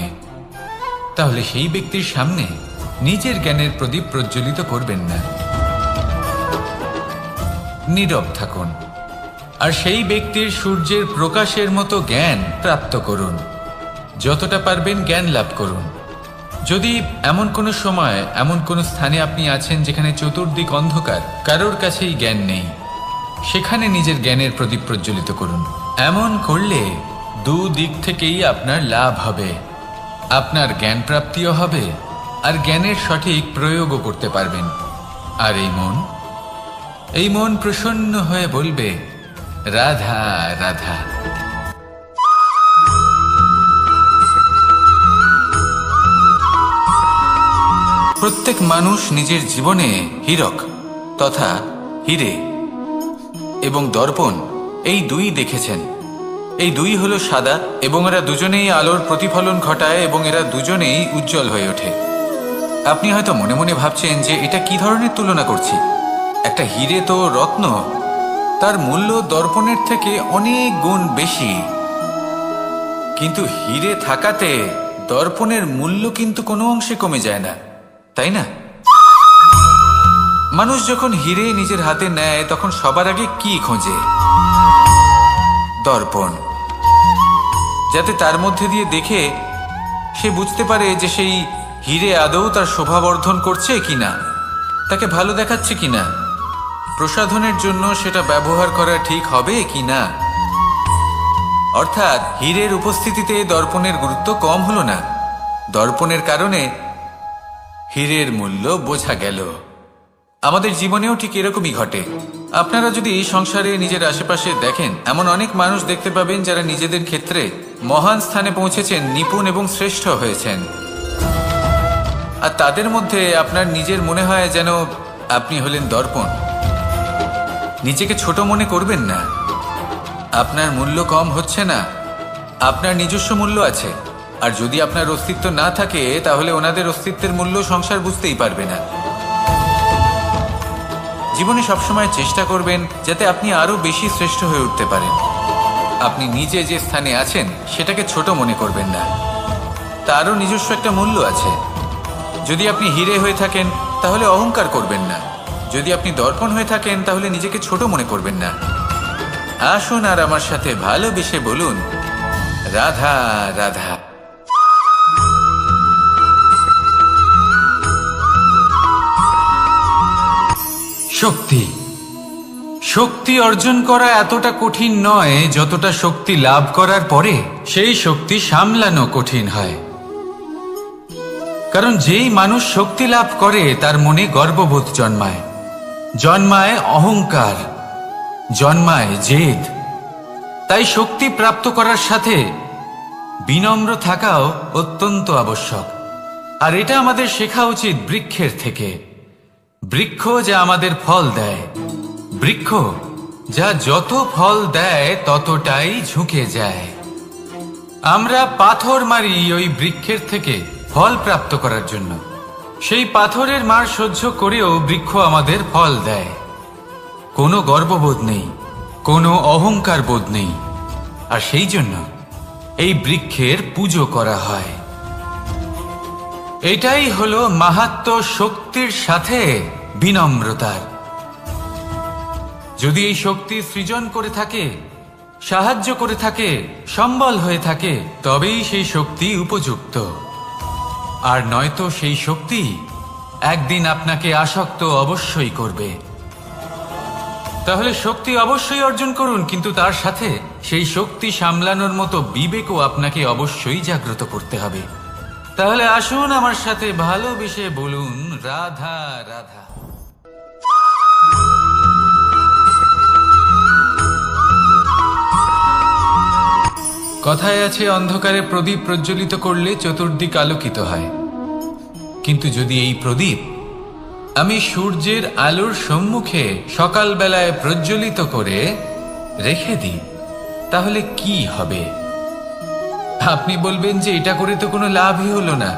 তাহলে সেই ব্যক্তির সামনে নিজের জ্ঞানের প্রদীপ প্রজ্বলিত করবেন না, নীরব থাকুন আর সেই ব্যক্তির সূর্যের প্রকাশের মতো জ্ঞান প্রাপ্ত করুন। যতটা পারবেন জ্ঞান লাভ করুন। যদি এমন কোনো সময় এমন কোনো স্থানে আপনি আছেন যেখানে চতুর্দিক অন্ধকার, কারোর কাছেই জ্ঞান নেই, সেখানে নিজের জ্ঞানের প্রদীপ প্রজ্বলিত করুন। এমন করলে দুদিক থেকেই আপনার লাভ হবে। আপনার জ্ঞান প্রাপ্তিও হবে আর জ্ঞানের সঠিক প্রয়োগও করতে পারবেন। আর এই মন প্রসন্ন হয়ে বলবে, রাধা রাধা। প্রত্যেক মানুষ নিজের জীবনে হীরক তথা হীরে এবং দর্পণ এই দুই দেখেছেন। এই দুই হলো সাদা এবং এরা দুজনেই আলোর প্রতিফলন ঘটায় এবং এরা দুজনেই উজ্জ্বল হয়ে ওঠে। আপনি হয়তো মনে মনে ভাবছেন যে এটা কি ধরনের তুলনা করছি। একটা হীরে তো রত্ন, তার মূল্য দর্পণের থেকে অনেক গুণ বেশি। কিন্তু হীরে থাকাতে দর্পণের মূল্য কিন্তু কোনো অংশে কমে যায় না, তাই না? মানুষ যখন হীরে নিজের হাতে নেয় তখন সবার আগে কি খোঁজে? দর্পণ, যাতে তার মধ্যে দিয়ে দেখে সে বুঝতে পারে যে সেই হীরে আদৌ তার শোভাবর্ধন করছে কিনা, তাকে ভালো দেখাচ্ছে কিনা, প্রসাধনের জন্য সেটা ব্যবহার করা ঠিক হবে কিনা। অর্থাৎ হীরের উপস্থিতিতে দর্পণের গুরুত্ব কম হলো না, দর্পণের কারণে হীরের মূল্য বোঝা গেল। আমাদের জীবনেও ঠিক এরকমই ঘটে। আপনারা যদি এই সংসারে নিজের আশেপাশে দেখেন, এমন অনেক মানুষ দেখতে পাবেন যারা নিজেদের ক্ষেত্রে মহান স্থানে পৌঁছেছেন, নিপুণ এবং শ্রেষ্ঠ হয়েছেন। আর তাদের মধ্যে আপনার নিজের মনে হয় যেন আপনি হলেন দর্পণ। নিজেকে ছোট মনে করবেন না। আপনার মূল্য কম হচ্ছে না, আপনার নিজস্ব মূল্য আছে। আর যদি আপনার অস্তিত্ব না থাকে তাহলে ওনাদের অস্তিত্বের মূল্য সংসার বুঝতেই পারবে না। জীবনে সবসময় চেষ্টা করবেন যাতে আপনি আরো বেশি শ্রেষ্ঠ হয়ে উঠতে পারেন। আপনি নিজে যে স্থানে আছেন সেটাকে ছোট মনে করবেন না, তারও নিজস্ব একটা মূল্য আছে। যদি আপনি হিরে হয়ে থাকেন তাহলে অহংকার করবেন না, যদি আপনি দর্পণ হয়ে থাকেন তাহলে নিজেকে ছোট মনে করবেন না। আসুন আর আমার সাথে ভালোবেসে বলুন, রাধা রাধা। শক্তি শক্তি অর্জন করা এতটা কঠিন নয় যতটা শক্তি লাভ করার পরে সেই শক্তি সামলানো কঠিন হয়। কারণ যেই মানুষ শক্তি লাভ করে তার মনে গর্ববোধ জন্মায়, জন্মায় অহংকার, জন্মায় জেদ। তাই শক্তি প্রাপ্ত করার সাথে বিনম্র থাকাও অত্যন্ত আবশ্যক। আর এটা আমাদের শেখা উচিত বৃক্ষের থেকে। বৃক্ষ যা আমাদের ফল দেয়, বৃক্ষ যা যত ফল দেয় ততটাই ঝুঁকে যায়। আমরা পাথর মারি ওই বৃক্ষের থেকে ফল প্রাপ্ত করার জন্য। সেই পাথরের মার সহ্য করেও বৃক্ষ আমাদের ফল দেয়। কোনো গর্ববোধ নেই, কোনো অহংকার বোধ নেই। আর সেই জন্য এই বৃক্ষের পুজো করা হয়। এটাই হলো মাহাত্ম্য শক্তির সাথে বিনম্রতার। যদি এই শক্তি সৃজন করে থাকে, সাহায্য করে থাকে, সম্বল হয়ে থাকে, তবেই সেই শক্তি উপযুক্ত। আর নয়তো সেই শক্তি একদিন আপনাকে আসক্ত অবশ্যই করবে। তাহলে শক্তি অবশ্যই অর্জন করুন, কিন্তু তার সাথে সেই শক্তি সামলানোর মতো বিবেকও আপনাকে অবশ্যই জাগ্রত করতে হবে। তাহলে আসুন আমার সাথে ভালোবেসে বলুন, রাধা রাধা। কথায় আছে, অন্ধকারে প্রদীপ প্রজ্বলিত করলে চতুর্দিক আলোকিত হয়। কিন্তু যদি এই প্রদীপ আমি সূর্যের আলোর সম্মুখে সকালবেলায় প্রজ্বলিত করে রেখে দিই, তাহলে কি হবে? আপনি বলবেন যে এটা করে তো কোনো লাভই হলো না।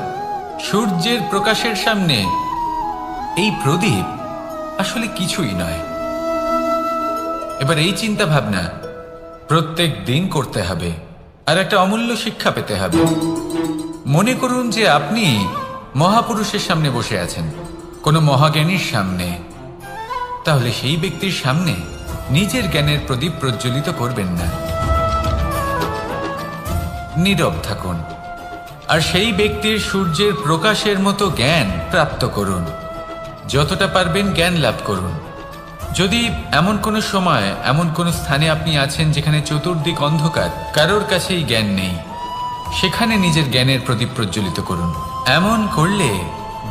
সূর্যের প্রকাশের সামনে এই প্রদীপ আসলে কিছুই নয়। এবার এই চিন্তা ভাবনা প্রত্যেক দিন করতে হবে, আর একটা অমূল্য শিক্ষা পেতে হবে। মনে করুন যে আপনি মহাপুরুষের সামনে বসে আছেন, কোনো মহাজ্ঞানীর সামনে। তাহলে সেই ব্যক্তির সামনে নিজের জ্ঞানের প্রদীপ প্রজ্বলিত করবেন না, নীরব থাকুন। আর সেই ব্যক্তির সূর্যের প্রকাশের মতো জ্ঞান প্রাপ্ত করুন। যতটা পারবেন জ্ঞান লাভ করুন। যদি এমন কোনো সময়, এমন কোনো স্থানে আপনি আছেন যেখানে চতুর্দিক অন্ধকার, কারোর কাছেই জ্ঞান নেই, সেখানে নিজের জ্ঞানের প্রদীপ প্রজ্বলিত করুন। এমন করলে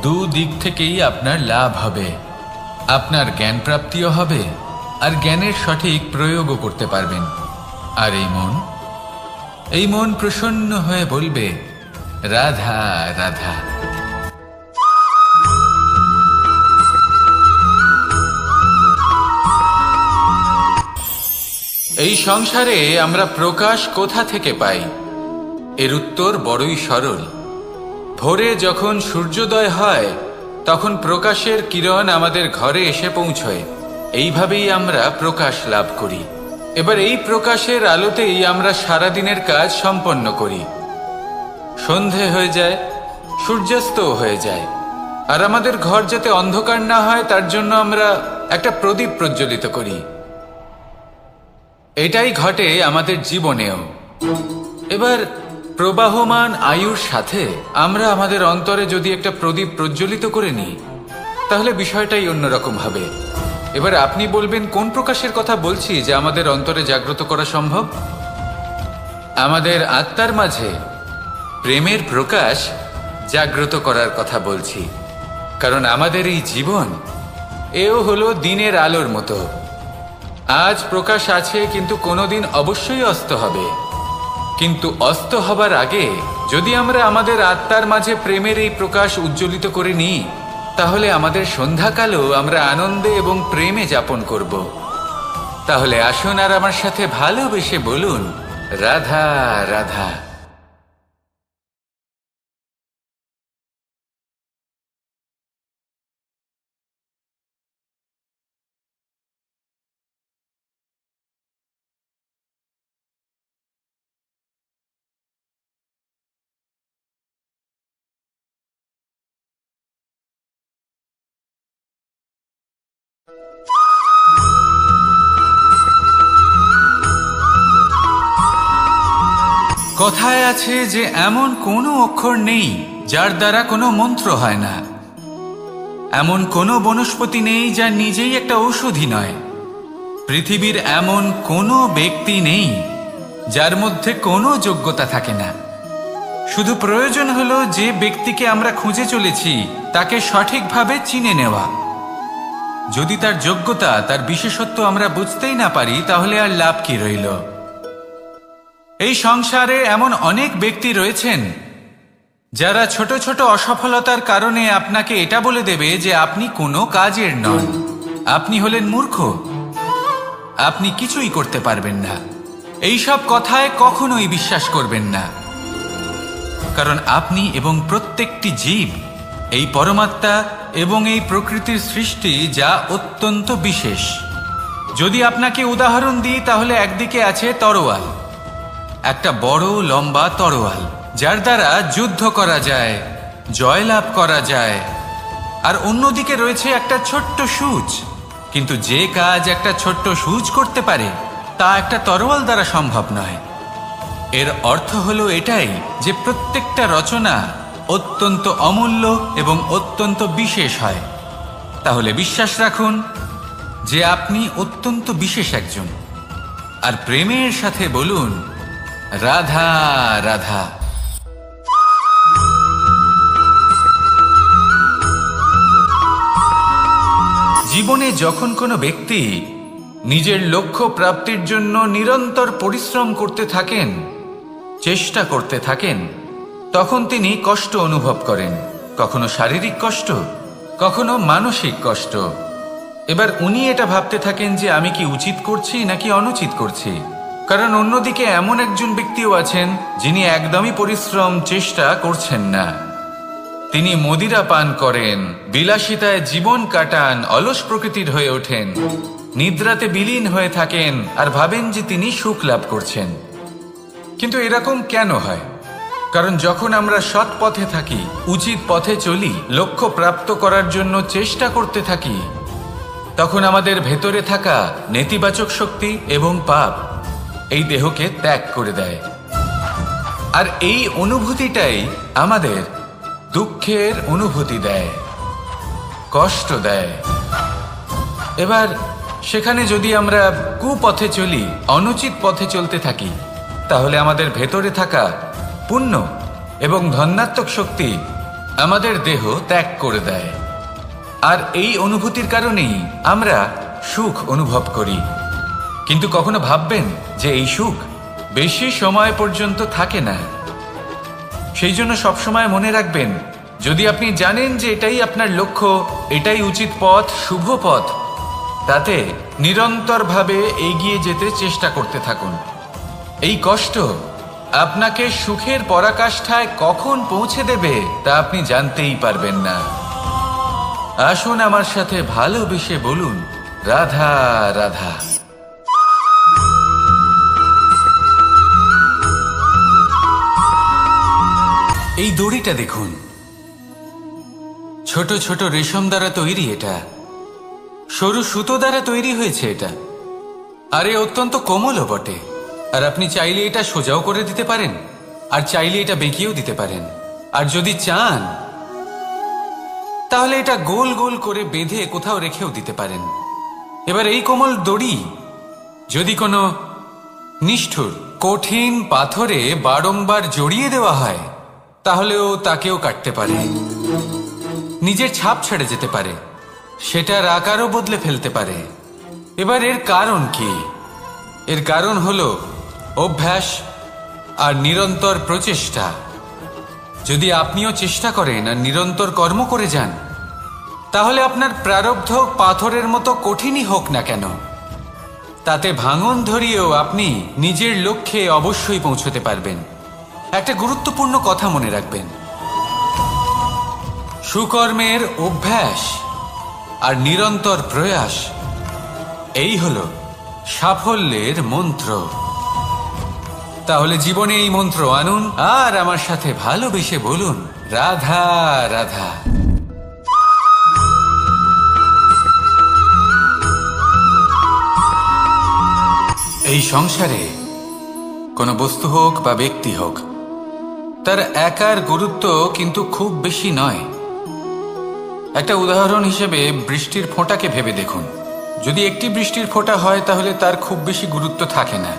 দুদিক থেকেই আপনার লাভ হবে। আপনার জ্ঞান প্রাপ্তিও হবে, আর জ্ঞানের সঠিক প্রয়োগও করতে পারবেন। আর এই মন প্রসন্ন হয়ে বলবে, রাধা রাধা। এই সংসারে আমরা প্রকাশ কোথা থেকে পাই? এর উত্তর বড়ই সরল। ভোরে যখন সূর্যোদয় হয় তখন প্রকাশের কিরণ আমাদের ঘরে এসে পৌঁছয়। এইভাবেই আমরা প্রকাশ লাভ করি। এবার এই প্রকাশের আলোতেই আমরা সারাদিনের কাজ সম্পন্ন করি। সন্ধে হয়ে যায়, সূর্যাস্তও হয়ে যায়। আর আমাদের ঘর যাতে অন্ধকার না হয় তার জন্য আমরা একটা প্রদীপ প্রজ্বলিত করি। এটাই ঘটে আমাদের জীবনেও। এবার প্রবাহমান আয়ুর সাথে আমরা আমাদের অন্তরে যদি একটা প্রদীপ প্রজ্বলিত করে নিই, তাহলে বিষয়টাই অন্যরকম হবে। এবার আপনি বলবেন, কোন প্রকাশের কথা বলছি যা আমাদের অন্তরে জাগ্রত করা সম্ভব? আমাদের আত্মার মাঝে প্রেমের প্রকাশ জাগ্রত করার কথা বলছি। কারণ আমাদের এই জীবন, এও হলো দিনের আলোর মতো। আজ প্রকাশ আছে, কিন্তু কোনোদিন অবশ্যই অস্ত হবে। কিন্তু অস্ত হবার আগে যদি আমরা আমাদের আত্মার মাঝে প্রেমের এই প্রকাশ উজ্জ্বলিত করে নিই, তাহলে আমাদের সন্ধ্যাকালও আমরা আনন্দে এবং প্রেমে যাপন করব। তাহলে আসুন আর আমার সাথে ভালোবেসে বলুন, রাধা রাধা। কথায় আছে যে এমন কোনো অক্ষর নেই যার দ্বারা কোনো মন্ত্র হয় না। এমন কোনো বনস্পতি নেই যা নিজেই একটা ঔষধি নয়। পৃথিবীর এমন কোনো ব্যক্তি নেই যার মধ্যে কোনো যোগ্যতা থাকে না। শুধু প্রয়োজন হলো যে ব্যক্তিকে আমরা খুঁজে চলেছি তাকে সঠিকভাবে চিনে নেওয়া। যদি তার যোগ্যতা, তার বিশেষত্ব আমরা বুঝতেই না পারি, তাহলে আর লাভ কি রইল? এই সংসারে এমন অনেক ব্যক্তি রয়েছেন যারা ছোট ছোট অসফলতার কারণে আপনাকে এটা বলে দেবে যে আপনি কোনো কাজের নন, আপনি হলেন মূর্খ, আপনি কিছুই করতে পারবেন না। এইসব কথায় কখনোই বিশ্বাস করবেন না, কারণ আপনি এবং প্রত্যেকটি জীব এই পরমাত্মা এবং এই প্রকৃতির সৃষ্টি, যা অত্যন্ত বিশেষ। যদি আপনাকে উদাহরণ দিই, তাহলে একদিকে আছে তরোয়াল, একটা বড় লম্বা তরোয়াল যার দ্বারা যুদ্ধ করা যায়, জয়লাভ করা যায়। আর অন্যদিকে রয়েছে একটা ছোট্ট সূচ, কিন্তু যে কাজ একটা ছোট্ট সূচ করতে পারে তা একটা তরোয়াল দ্বারা সম্ভব নয়। এর অর্থ হলো এটাই যে প্রত্যেকটা রচনা অত্যন্ত অমূল্য এবং অত্যন্ত বিশেষ হয়। তাহলে বিশ্বাস রাখুন যে আপনি অত্যন্ত বিশেষ একজন, আর প্রেমের সাথে বলুন, রাধা রাধা। জীবনে যখন কোনো ব্যক্তি নিজের লক্ষ্য প্রাপ্তির জন্য নিরন্তর পরিশ্রম করতে থাকেন, চেষ্টা করতে থাকেন, তখন তিনি কষ্ট অনুভব করেন, কখনো শারীরিক কষ্ট, কখনো মানসিক কষ্ট। এবার উনি এটা ভাবতে থাকেন যে আমি কি উচিত করছি নাকি অনুচিত করছি। কারণ অন্যদিকে এমন একজন ব্যক্তিও আছেন যিনি একদমই পরিশ্রম, চেষ্টা করছেন না। তিনি মদিরা পান করেন, বিলাসিতায় জীবন কাটান, অলস প্রকৃতির হয়ে ওঠেন, নিদ্রাতে বিলীন হয়ে থাকেন আর ভাবেন যে তিনি সুখ লাভ করছেন। কিন্তু এরকম কেন হয়? কারণ যখন আমরা সৎ পথে থাকি, উচিত পথে চলি, লক্ষ্য প্রাপ্ত করার জন্য চেষ্টা করতে থাকি, তখন আমাদের ভেতরে থাকা নেতিবাচক শক্তি এবং পাপ এই দেহকে ত্যাগ করে দেয়। আর এই অনুভূতিটাই আমাদের দুঃখের অনুভূতি দেয়, কষ্ট দেয়। এবার সেখানে যদি আমরা কুপথে চলি, অনুচিত পথে চলতে থাকি, তাহলে আমাদের ভেতরে থাকা পুণ্য এবং ধনাত্মক শক্তি আমাদের দেহ ত্যাগ করে দেয়। আর এই অনুভূতির কারণেই আমরা সুখ অনুভব করি। কিন্তু কখনো ভাববেন যে এই সুখ বেশি সময় পর্যন্ত থাকে না। সেই জন্য সবসময় মনে রাখবেন, যদি আপনি জানেন যে এটাই আপনার লক্ষ্য, এটাই উচিত পথ, শুভ পথ, তাতে নিরন্তরভাবে এগিয়ে যেতে চেষ্টা করতে থাকুন। এই কষ্ট আপনাকে সুখের পরাকাষ্ঠায় কখন পৌঁছে দেবে তা আপনি জানতেই পারবেন না। আসুন আমার সাথে ভালোবেসে বলুন, রাধা রাধা। এই দড়িটা দেখুন, ছোট ছোট রেশম দ্বারা তৈরি, এটা সরু সুতো দ্বারা তৈরি হয়েছে এটা, আর এ অত্যন্ত কোমলও বটে। আর আপনি চাইলে এটা সোজাও করে দিতে পারেন, আর চাইলে এটা বেঁকিয়েও দিতে পারেন, আর যদি চান তাহলে এটা গোল গোল করে বেঁধে কোথাও রেখেও দিতে পারেন। এবার এই কোমল দড়ি যদি কোনো নিষ্ঠুর কঠিন পাথরে বারংবার জড়িয়ে দেওয়া হয়, তাহলেও তাকেও কাটতে পারে, নিজের ছাপ ছেড়ে যেতে পারে, সেটার আকারও বদলে ফেলতে পারে। এবার এর কারণ কি? এর কারণ হলো অভ্যাস আর নিরন্তর প্রচেষ্টা। যদি আপনিও চেষ্টা করেন আর নিরন্তর কর্ম করে যান, তাহলে আপনার প্রারব্ধ পাথরের মতো কঠিনই হোক না কেন, তাতে ভাঙন ধরিয়েও আপনি নিজের লক্ষ্যে অবশ্যই পৌঁছতে পারবেন। একটা গুরুত্বপূর্ণ কথা মনে রাখবেন, সুকর্মের অভ্যাস আর নিরন্তর প্রয়াস, এই হলো সাফল্যের মন্ত্র। তাহলে জীবনে এই মন্ত্র আনুন আর আমার সাথে ভালোবেসে বলুন, রাধা রাধা। এই সংসারে কোনো বস্তু হোক বা ব্যক্তি হোক, তার একার গুরুত্ব কিন্তু খুব বেশি নয়। একটা উদাহরণ হিসেবে বৃষ্টির ফোঁটাকে ভেবে দেখুন। যদি একটি বৃষ্টির ফোঁটা হয় তাহলে তার খুব বেশি গুরুত্ব থাকে না,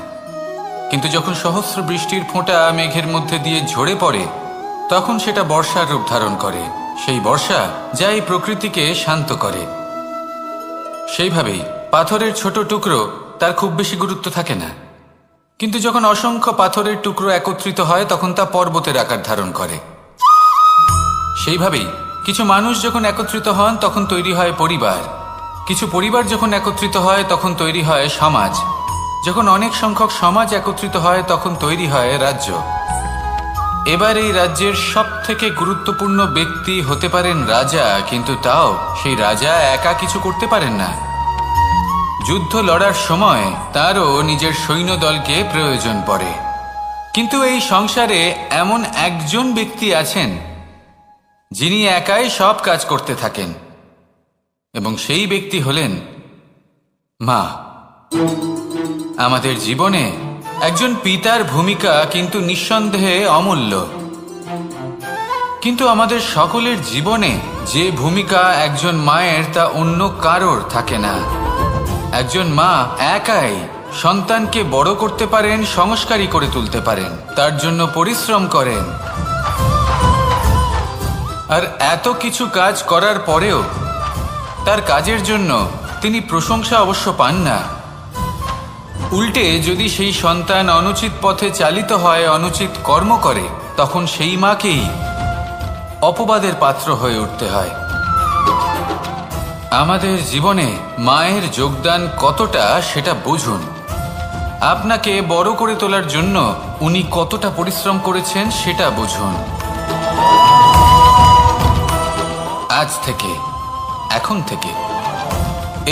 কিন্তু যখন সহস্র বৃষ্টির ফোঁটা মেঘের মধ্যে দিয়ে ঝরে পড়ে, তখন সেটা বর্ষার রূপ ধারণ করে। সেই বর্ষা যা এই প্রকৃতিকে শান্ত করে। সেইভাবেই পাথরের ছোট টুকরো, তার খুব বেশি গুরুত্ব থাকে না, কিন্তু যখন অসংখ্য পাথরের টুকরো একত্রিত হয় তখন তা পর্বতের আকার ধারণ করে। সেইভাবেই কিছু মানুষ যখন একত্রিত হন তখন তৈরি হয় পরিবার, কিছু পরিবার যখন একত্রিত হয় তখন তৈরি হয় সমাজ, যখন অনেক সংখ্যক সমাজ একত্রিত হয় তখন তৈরি হয় রাজ্য। এবার এই রাজ্যের সবথেকে গুরুত্বপূর্ণ ব্যক্তি হতে পারেন রাজা, কিন্তু তাও সেই রাজা একা কিছু করতে পারেন না। যুদ্ধ লড়ার সময় তারও নিজের সৈন্যদলকে প্রয়োজন পড়ে। কিন্তু এই সংসারে এমন একজন ব্যক্তি আছেন যিনি একাই সব কাজ করতে থাকেন, এবং সেই ব্যক্তি হলেন মা। আমাদের জীবনে একজন পিতার ভূমিকা কিন্তু নিঃসন্দেহে অমূল্য, কিন্তু আমাদের সকলের জীবনে যে ভূমিকা একজন মায়ের তা অন্য কারোর থাকে না। একজন মা একাই সন্তানকে বড় করতে পারেন, সংস্কারী করে তুলতে পারেন, তার জন্য পরিশ্রম করেন। আর এত কিছু কাজ করার পরেও তার কাজের জন্য তিনি প্রশংসা অবশ্য পান না। উল্টে যদি সেই সন্তান অনুচিত পথে চালিত হয়, অনুচিত কর্ম করে, তখন সেই মাকেই অপবাদের পাত্র হয়ে উঠতে হয়। আমাদের জীবনে মায়ের যোগদান কতটা সেটা বুঝুন। আপনাকে বড় করে তোলার জন্য উনি কতটা পরিশ্রম করেছেন সেটা বুঝুন। আজ থেকে, এখন থেকে,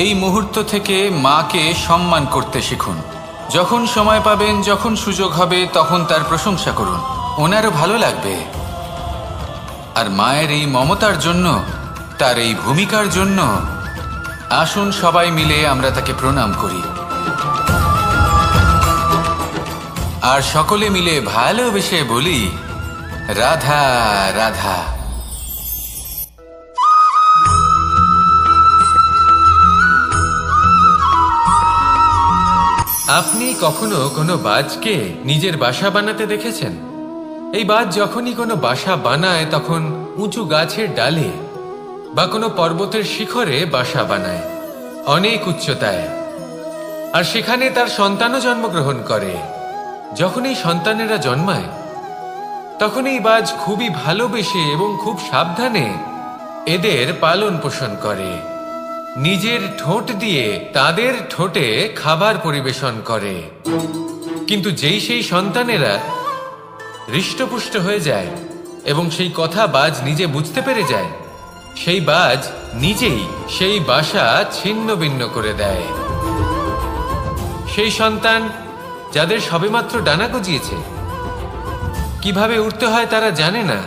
এই মুহূর্ত থেকে মাকে সম্মান করতে শিখুন। যখন সময় পাবেন, যখন সুযোগ হবে, তখন তার প্রশংসা করুন, ওনারও ভালো লাগবে। আর মায়ের এই মমতার জন্য, তার এই ভূমিকার জন্য আসুন সবাই মিলে আমরা তাকে প্রণাম করি, আর সকলে মিলে ভালোবেসে বলি, রাধা রাধা। আপনি কখনো কোনো বাজকে নিজের বাসা বানাতে দেখেছেন? এই বাজ যখনই কোনো বাসা বানায় তখন উঁচু গাছের ডালে বা কোনো পর্বতের শিখরে বাসা বানায়, অনেক উচ্চতায়, আর সেখানে তার সন্তানও জন্মগ্রহণ করে। যখন এই সন্তানেরা জন্মায় তখন এই বাজ খুবই ভালোবেসে এবং খুব সাবধানে এদের পালন পোষণ করে। নিজের ঠোঁট দিয়ে তাদের ঠোঁটে খাবার পরিবেশন করে। কিন্তু যেই সেই সন্তানেরা হৃষ্টপুষ্ট হয়ে যায় এবং সেই কথা বাজ নিজে বুঝতে পেরে যায়, সেই বাজ নিজেই সেই বাসা ছিন্ন ভিন্ন করে দেয়। সেই সন্তান যাদের সবেমাত্র ডানা গজিয়েছে, কিভাবে উঠতে হয় তারা জানে না,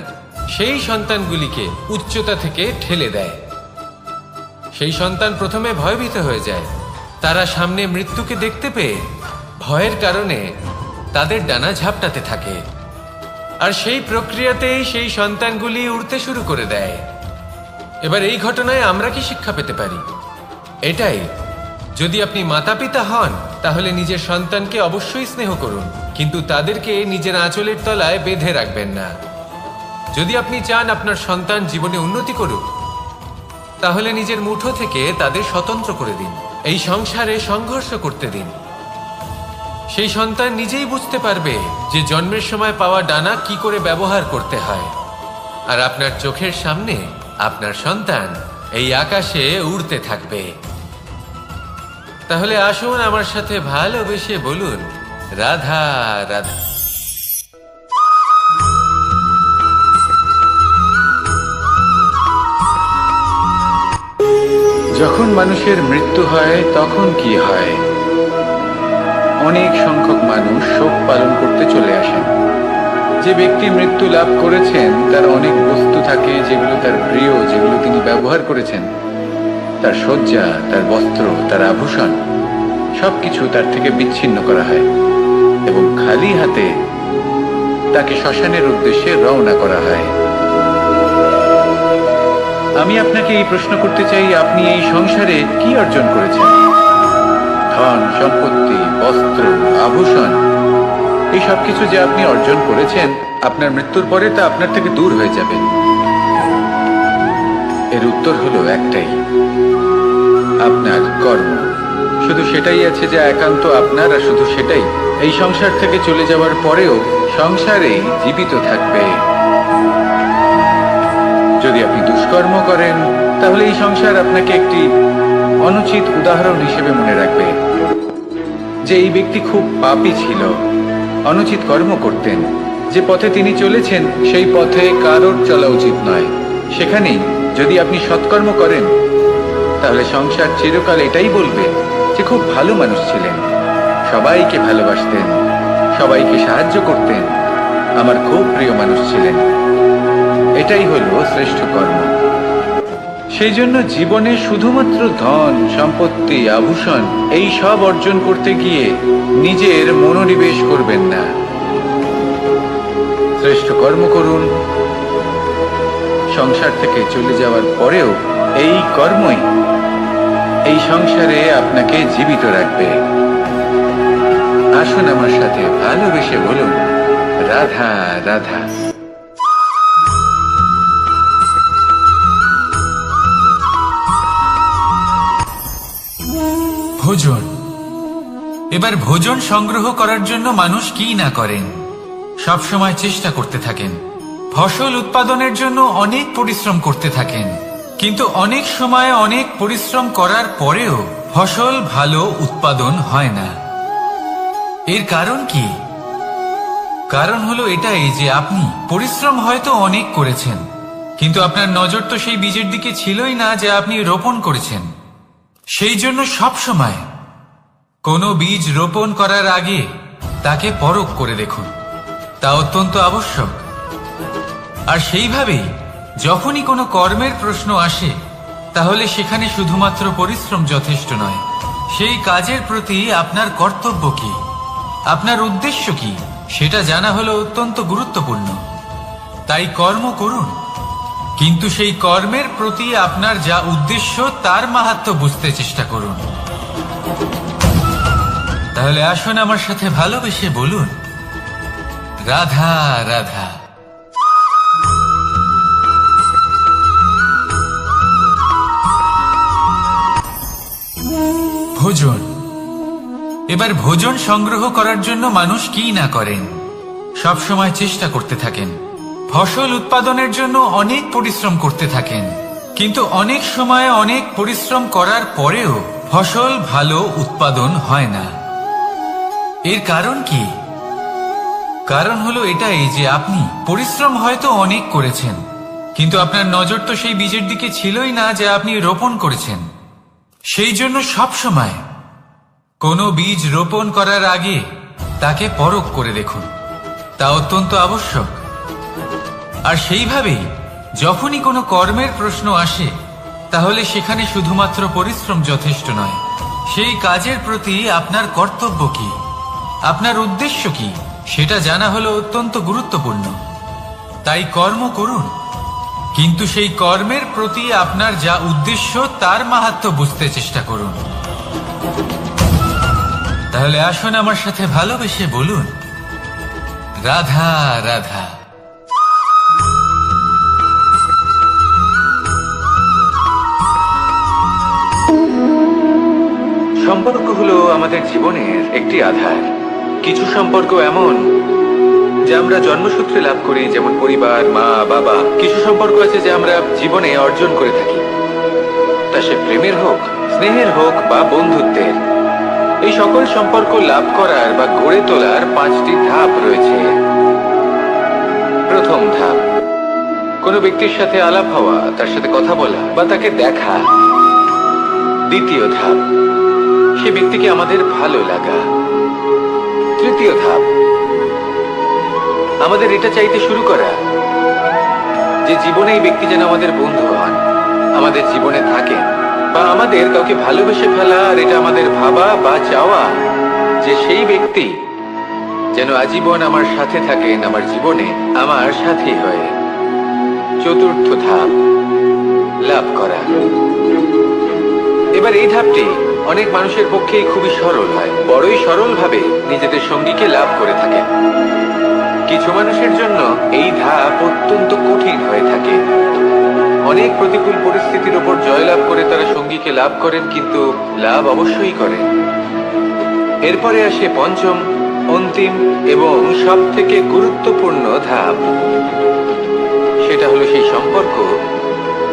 সেই সন্তানগুলিকে উচ্চতা থেকে ঠেলে দেয়। সেই সন্তান প্রথমে ভয়ভীত হয়ে যায়। তারা সামনে মৃত্যুকে দেখতে পেয়ে ভয়ের কারণে তাদের ডানা ঝাপটাতে থাকে, আর সেই প্রক্রিয়াতেই সেই সন্তানগুলি উড়তে শুরু করে দেয়। এবার এই ঘটনায় আমরা কি শিক্ষা পেতে পারি? এটাই, যদি আপনি মাতা পিতা হন তাহলে নিজের সন্তানকে অবশ্যই স্নেহ করুন, কিন্তু তাদেরকে নিজের আঁচলের তলায় বেঁধে রাখবেন না। যদি আপনি চান আপনার সন্তান জীবনে উন্নতি করুক, তাহলে নিজের মুঠো থেকে তাদের স্বতন্ত্র করে দিন। এই সংসারে সংঘর্ষ করতে দিন। সেই সন্তান নিজেই বুঝতে পারবে যে জন্মের সময় পাওয়া ডানা কি করে ব্যবহার করতে হয়। আর আপনার চোখের সামনে আপনার সন্তান এই আকাশে উড়তে থাকবে। তাহলে আসুন আমার সাথে ভালোবেসে বলুন, রাধা রাধা। যখন মানুষের মৃত্যু হয় তখন কি হয়? অনেক সংখ্যক মানুষ শোক পালন করতে চলে আসেন। যে ব্যক্তি মৃত্যু লাভ করেছেন তার অনেক বস্তু থাকে যেগুলো তার প্রিয়, যেগুলো তিনি ব্যবহার করেছেন। তার শয্যা, তার বস্ত্র, তার আভূষণ সবকিছু তার থেকে বিচ্ছিন্ন করা হয় এবং খালি হাতে তাকে শ্মশানের উদ্দেশ্যে রওনা করা হয়। আমি আপনাকে এই প্রশ্ন করতে চাই, আপনি এই সংসারে কি অর্জন করেছেন? ধন সম্পত্তি, বস্ত্র, আভূষণ, এই সব কিছু যে আপনি অর্জন করেছেন, আপনার মৃত্যুর পরে তা আপনার থেকে দূর হয়ে যাবে। এর উত্তর হলো একটাই, আপনার কর্ম। শুধু সেটাই আছে যা একান্ত আপনার, আর শুধু সেটাই এই সংসার থেকে চলে যাওয়ার পরেও সংসারেই জীবিত থাকবে। যদি আপনি দুষ্কর্ম করেন তাহলে এই সংসার আপনাকে একটি অনুচিত উদাহরণ হিসেবে মনে রাখবে যে এই ব্যক্তি খুব পাপী ছিল, অনুচিত কর্ম করতেন। যে পথে তিনি চলেছেন সেই পথে কারোর চলা উচিত নয়। সেখানেই যদি আপনি সৎকর্ম করেন তাহলে সংসার চিরকাল এটাই বলবে যে খুব ভালো মানুষ ছিলেন, সবাইকে ভালোবাসতেন, সবাইকে সাহায্য করতেন, আমার খুব প্রিয় মানুষ ছিলেন। এটাই হলো শ্রেষ্ঠ কর্ম। সেই জন্য জীবনে শুধুমাত্র ধন সম্পত্তি, আভূষণ এই সব অর্জন করতে গিয়ে নিজের মনোনিবেশ করবেন না। শ্রেষ্ঠ কর্ম করুন। সংসার থেকে চলে যাওয়ার পরেও এই কর্মই এই সংসারে আপনাকে জীবিত রাখবে। আসুন আমার সাথে ভালোবেসে বলুন, রাধা রাধা। ভোজন। এবার ভোজন সংগ্রহ করার জন্য মানুষ কি না করেন, সব সময় চেষ্টা করতে থাকেন। ফসল উৎপাদনের জন্য অনেক পরিশ্রম করতে থাকেন, কিন্তু অনেক সময় অনেক পরিশ্রম করার পরেও ফসল ভালো উৎপাদন হয় না। এর কারণ কি? কারণ হলো এটাই যে আপনি পরিশ্রম হয়তো অনেক করেছেন, কিন্তু আপনার নজর তো সেই বীজের দিকে ছিলই না যা আপনি রোপণ করেছেন। সেই জন্য সব সময় কোনো বীজ রোপণ করার আগে তাকে পরখ করে দেখুন, তা অত্যন্ত আবশ্যক। আর সেইভাবেই যখনই কোনো কর্মের প্রশ্ন আসে তাহলে সেখানে শুধুমাত্র পরিশ্রম যথেষ্ট নয়। সেই কাজের প্রতি আপনার কর্তব্য কি, আপনার উদ্দেশ্য কি, সেটা জানা হলো অত্যন্ত গুরুত্বপূর্ণ। তাই কর্ম করুন, কিন্তু সেই কর্মের প্রতি আপনার যা উদ্দেশ্য তার মাহাত্ম্য বুঝতে চেষ্টা করুন। তাহলে আসুন আমার সাথে ভালোবেসে বলুন, রাধা রাধা। ভোজন। এবার ভোজন সংগ্রহ করার জন্য মানুষ কি না করেন, সব সময় চেষ্টা করতে থাকেন। ফসল উৎপাদনের জন্য অনেক পরিশ্রম করতে থাকেন, কিন্তু অনেক সময় অনেক পরিশ্রম করার পরেও ফসল ভালো উৎপাদন হয় না। এর কারণ কি? কারণ হলো এটাই যে আপনি পরিশ্রম হয়তো অনেক করেছেন, কিন্তু আপনার নজর তো সেই বীজের দিকে ছিলই না যা আপনি রোপণ করেছেন। সেই জন্য সব সময় কোনো বীজ রোপণ করার আগে তাকে পরখ করে দেখুন, তা অত্যন্ত আবশ্যক। আর সেইভাবেই যখনই কোনো কর্মের প্রশ্ন আসে তাহলে সেখানে শুধুমাত্র পরিশ্রম যথেষ্ট নয়। সেই কাজের প্রতি আপনার কর্তব্য কি, আপনার উদ্দেশ্য কি, সেটা জানা হলো অত্যন্ত গুরুত্বপূর্ণ। তাই কর্ম করুন, কিন্তু সেই কর্মের প্রতি আপনার যা উদ্দেশ্য তার মাহাত্ম্য বুঝতে চেষ্টা করুন। তাহলে আসুন আমার সাথে ভালোবেসে বলুন, রাধা রাধা। আমাদের জীবনের একটি আধার। কিছু সম্পর্ক এমন যা আমরা জন্মসূত্রে লাভ করি, যেমন পরিবার, মা, বাবা। কিছু সম্পর্ক আছে যা আমরা জীবনে অর্জন করে থাকি, তা সে প্রেমের হোক, স্নেহের হোক বা বন্ধুত্বের। এই সকল সম্পর্ক লাভ করার বা গড়ে তোলার 5টি ধাপ রয়েছে। প্রথম ধাপ, কোনো ব্যক্তির সাথে আলাপ হওয়া, তার সাথে কথা বলা বা তাকে দেখা। দ্বিতীয় ধাপ, সে ব্যক্তিকে আমাদের ভালো লাগা। তৃতীয় ধাপ, আমাদের এটা চাইতে শুরু করা যে জীবনে এই ব্যক্তি যেন আমাদের বন্ধু হন, আমাদের জীবনে থাকেন, বা আমাদের কাউকে ভালোবেসে ফেলা। আর এটা আমাদের ভাবা বা চাওয়া যে সেই ব্যক্তি যেন আজীবন আমার সাথে থাকেন, আমার জীবনে আমার সাথী হয়ে। চতুর্থ ধাপ, লাভ করা। এবার এই ধাপটি অনেক মানুষের পক্ষেই খুবই সরল হয়, বড়ই সরলভাবে নিজেদের সঙ্গীকে লাভ করে থাকেন। কিছু মানুষের জন্য এই ধাপ অত্যন্ত কঠিন হয়ে থাকে। অনেক প্রতিকূল পরিস্থিতির উপর জয়লাভ করে তারা সঙ্গীকে লাভ করেন, কিন্তু লাভ অবশ্যই করেন। এরপরে আসে পঞ্চম, অন্তিম এবং সব থেকে গুরুত্বপূর্ণ ধাপ। সেটা হলো সেই সম্পর্ক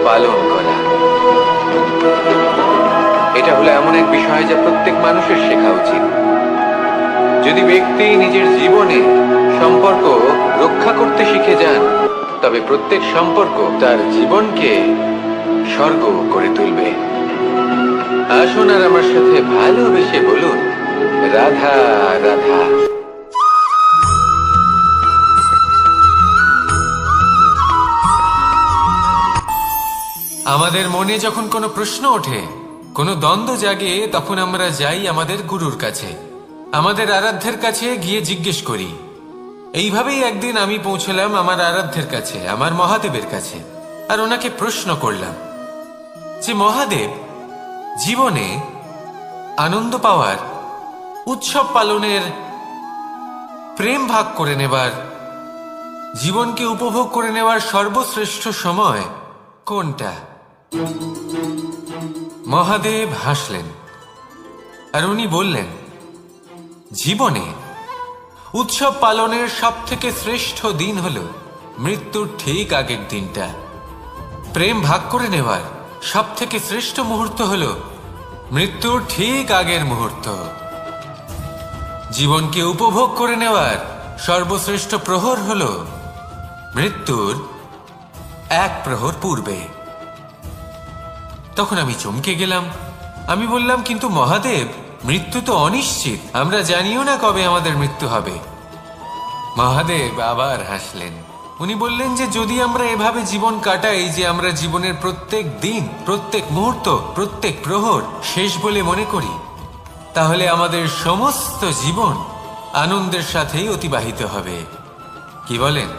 পালন করা। এটা হলো এমন এক বিষয় যা প্রত্যেক মানুষের শেখা উচিত। যদি ব্যক্তি নিজের জীবনে সম্পর্ক রক্ষা করতে শিখে যান, তবে প্রত্যেক সম্পর্ক তার জীবনকে স্বর্গ করে তুলবে। আসুন আর আমার সাথে ভালোবেসে বলুন, রাধা রাধা। আমাদের মনে যখন কোনো প্রশ্ন ওঠে, কোনো দ্বন্দ্ব জাগে, তখন আমরা যাই আমাদের গুরুর কাছে, আমাদের আরাধ্যের কাছে গিয়ে জিজ্ঞেস করি। এইভাবেই একদিন আমি পৌঁছলাম আমার আরাধ্যের কাছে, আমার মহাদেবের কাছে, আর ওনাকে প্রশ্ন করলাম যে মহাদেব, জীবনে আনন্দ পাওয়ার, উৎসব পালনের, প্রেম ভাগ করে নেবার, জীবনকে উপভোগ করে নেওয়ার সর্বশ্রেষ্ঠ সময় কোনটা? মহাদেব হাসলেন আর উনি বললেন, জীবনে উৎসব পালনের সব থেকে শ্রেষ্ঠ দিন হলো মৃত্যুর ঠিক আগের দিনটা। প্রেম ভাগ করে নেওয়ার সব থেকে শ্রেষ্ঠ মুহূর্ত হলো মৃত্যুর ঠিক আগের মুহূর্ত। জীবনকে উপভোগ করে নেওয়ার সর্বশ্রেষ্ঠ প্রহর হলো মৃত্যুর 1 প্রহর পূর্বে। তখন আমি চমকে গেলাম। আমি বললাম, কিন্তু মহাদেব, মৃত্যু তো অনিশ্চিত, আমরা জানিও না কবে আমাদের মৃত্যু হবে। মহাদেব আবার হাসলেন। উনি বললেন যে যদি আমরা এভাবে জীবন কাটাই যে আমরা জীবনের প্রত্যেক দিন, প্রত্যেক মুহূর্ত, প্রত্যেক প্রহর শেষ বলে মনে করি, তাহলে আমাদের সমস্ত জীবন আনন্দের সাথেই অতিবাহিত হবে। কি বলেন?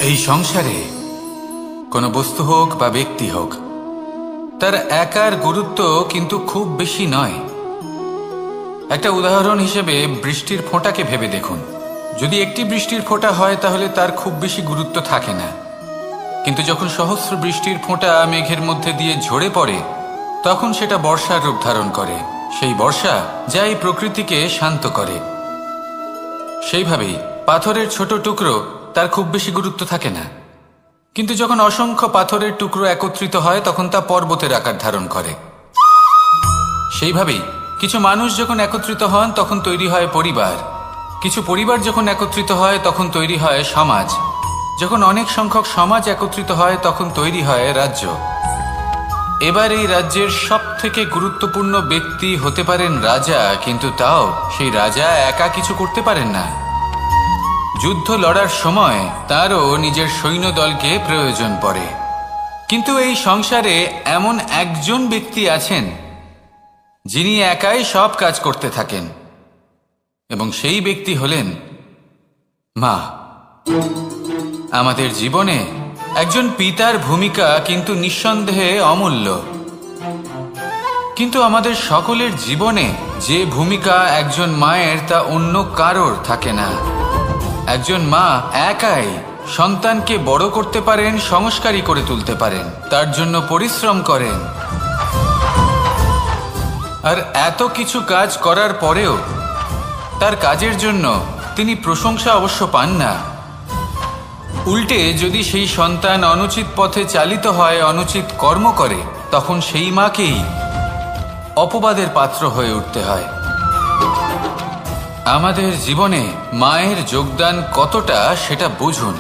এই সংসারে কোনো বস্তু হোক বা ব্যক্তি হোক, তার একার গুরুত্ব কিন্তু খুব বেশি নয়। একটা উদাহরণ হিসেবে বৃষ্টির ফোঁটাকে ভেবে দেখুন। যদি একটি বৃষ্টির ফোঁটা হয় তাহলে তার খুব বেশি গুরুত্ব থাকে না, কিন্তু যখন সহস্র বৃষ্টির ফোঁটা মেঘের মধ্যে দিয়ে ঝরে পড়ে, তখন সেটা বর্ষার রূপ ধারণ করে। সেই বর্ষা যা এই প্রকৃতিকে শান্ত করে। সেইভাবেই পাথরের ছোট টুকরো, তার খুব বেশি গুরুত্ব থাকে না, কিন্তু যখন অসংখ্য পাথরের টুকরো একত্রিত হয় তখন তা পর্বতের আকার ধারণ করে। সেইভাবেই কিছু মানুষ যখন একত্রিত হন তখন তৈরি হয় পরিবার, কিছু পরিবার যখন একত্রিত হয় তখন তৈরি হয় সমাজ, যখন অনেক সংখ্যক সমাজ একত্রিত হয় তখন তৈরি হয় রাজ্য। এবার এই রাজ্যের সব থেকে গুরুত্বপূর্ণ ব্যক্তি হতে পারেন রাজা, কিন্তু তাও সেই রাজা একা কিছু করতে পারেন না। যুদ্ধ লড়ার সময় তারও নিজের সৈন্যদলকে প্রয়োজন পড়ে। কিন্তু এই সংসারে এমন একজন ব্যক্তি আছেন যিনি একাই সব কাজ করতে থাকেন, এবং সেই ব্যক্তি হলেন মা। আমাদের জীবনে একজন পিতার ভূমিকা কিন্তু নিঃসন্দেহে অমূল্য, কিন্তু আমাদের সকলের জীবনে যে ভূমিকা একজন মায়ের তা অন্য কারোর থাকে না। একজন মা একাই সন্তানকে বড় করতে পারেন, সংস্কারী করে তুলতে পারেন, তার জন্য পরিশ্রম করেন। আর এত কিছু কাজ করার পরেও তার কাজের জন্য তিনি প্রশংসা অবশ্য পান না। উল্টে যদি সেই সন্তান অনুচিত পথে চালিত হয়, অনুচিত কর্ম করে, তখন সেই মাকেই অপবাদের পাত্র হয়ে উঠতে হয়। আমাদের জীবনে মায়ের যোগদান কতটা সেটা বুঝুন।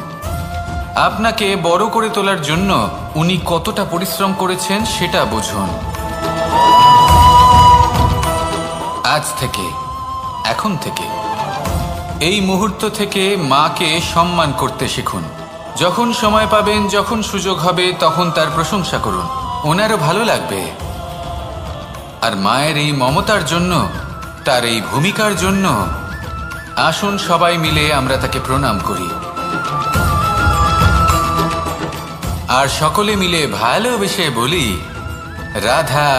আপনাকে বড় করে তোলার জন্য উনি কতটা পরিশ্রম করেছেন সেটা বুঝুন। আজ থেকে, এখন থেকে, এই মুহূর্ত থেকে মাকে সম্মান করতে শিখুন। যখন সময় পাবেন, যখন সুযোগ হবে, তখন তার প্রশংসা করুন, ওনারও ভালো লাগবে। আর মায়ের এই মমতার জন্য, তার এই ভূমিকার জন্য আসুন সবাই মিলে আমরা তাকে প্রণাম করি, আর সকলে মিলে ভালোবেসে বলি, রাধা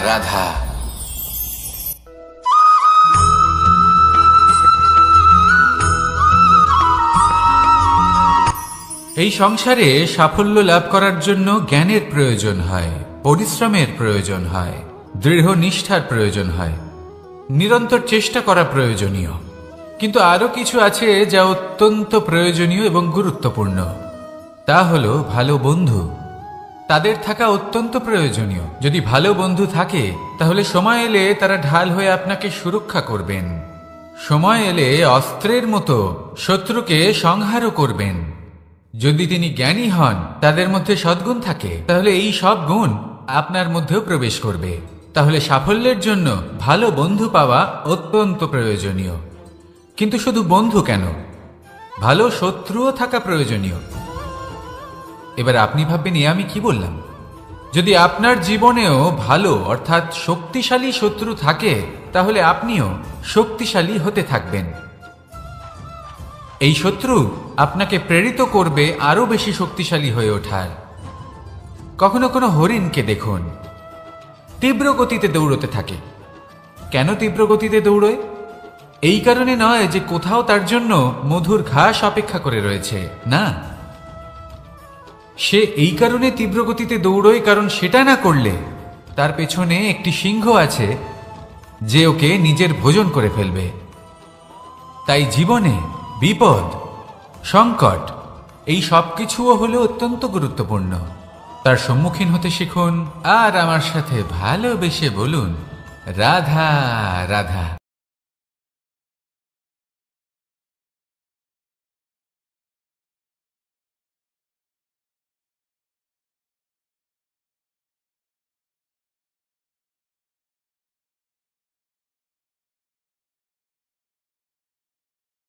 রাধা। এই সংসারে সাফল্য লাভ করার জন্য জ্ঞানের প্রয়োজন হয়, পরিশ্রমের প্রয়োজন হয়, দৃঢ় নিষ্ঠার প্রয়োজন হয়, নিরন্তর চেষ্টা করা প্রয়োজনীয়। কিন্তু আরো কিছু আছে যা অত্যন্ত প্রয়োজনীয় এবং গুরুত্বপূর্ণ। তা হলো ভালো বন্ধু। তাদের থাকা অত্যন্ত প্রয়োজনীয়। যদি ভালো বন্ধু থাকে, তাহলে সময় এলে তারা ঢাল হয়ে আপনাকে সুরক্ষা করবেন। সময় এলে অস্ত্রের মতো শত্রুকে সংহারও করবেন। যদি তিনি জ্ঞানী হন, তাদের মধ্যে সদ্গুণ থাকে, তাহলে এই সব গুণ আপনার মধ্যেও প্রবেশ করবে। তাহলে সাফল্যের জন্য ভালো বন্ধু পাওয়া অত্যন্ত প্রয়োজনীয়। কিন্তু শুধু বন্ধু কেন, ভালো শত্রুও থাকা প্রয়োজনীয়। এবার আপনি ভাববেন, আমি কি বললাম? যদি আপনার জীবনেও ভালো অর্থাৎ শক্তিশালী শত্রু থাকে, তাহলে আপনিও শক্তিশালী হতে থাকবেন। এই শত্রু আপনাকে প্রেরিত করবে আরো বেশি শক্তিশালী হয়ে ওঠার। কখনো কোনো হরিণকে দেখুন, তীব্র গতিতে দৌড়তে থাকে। কেন তীব্র গতিতে দৌড়য়? এই কারণে নয় যে কোথাও তার জন্য মধুর ঘাস অপেক্ষা করে রয়েছে, না। সে এই কারণে তীব্র গতিতে দৌড়য় কারণ সেটা না করলে তার পেছনে একটি সিংহ আছে যে ওকে নিজের ভোজন করে ফেলবে। তাই জীবনে বিপদ, সংকট, এই সব কিছুও হলো অত্যন্ত গুরুত্বপূর্ণ। তার সম্মুখীন হতে শিখুন আর আমার সাথে ভালোবেসে বলুন, রাধা রাধা।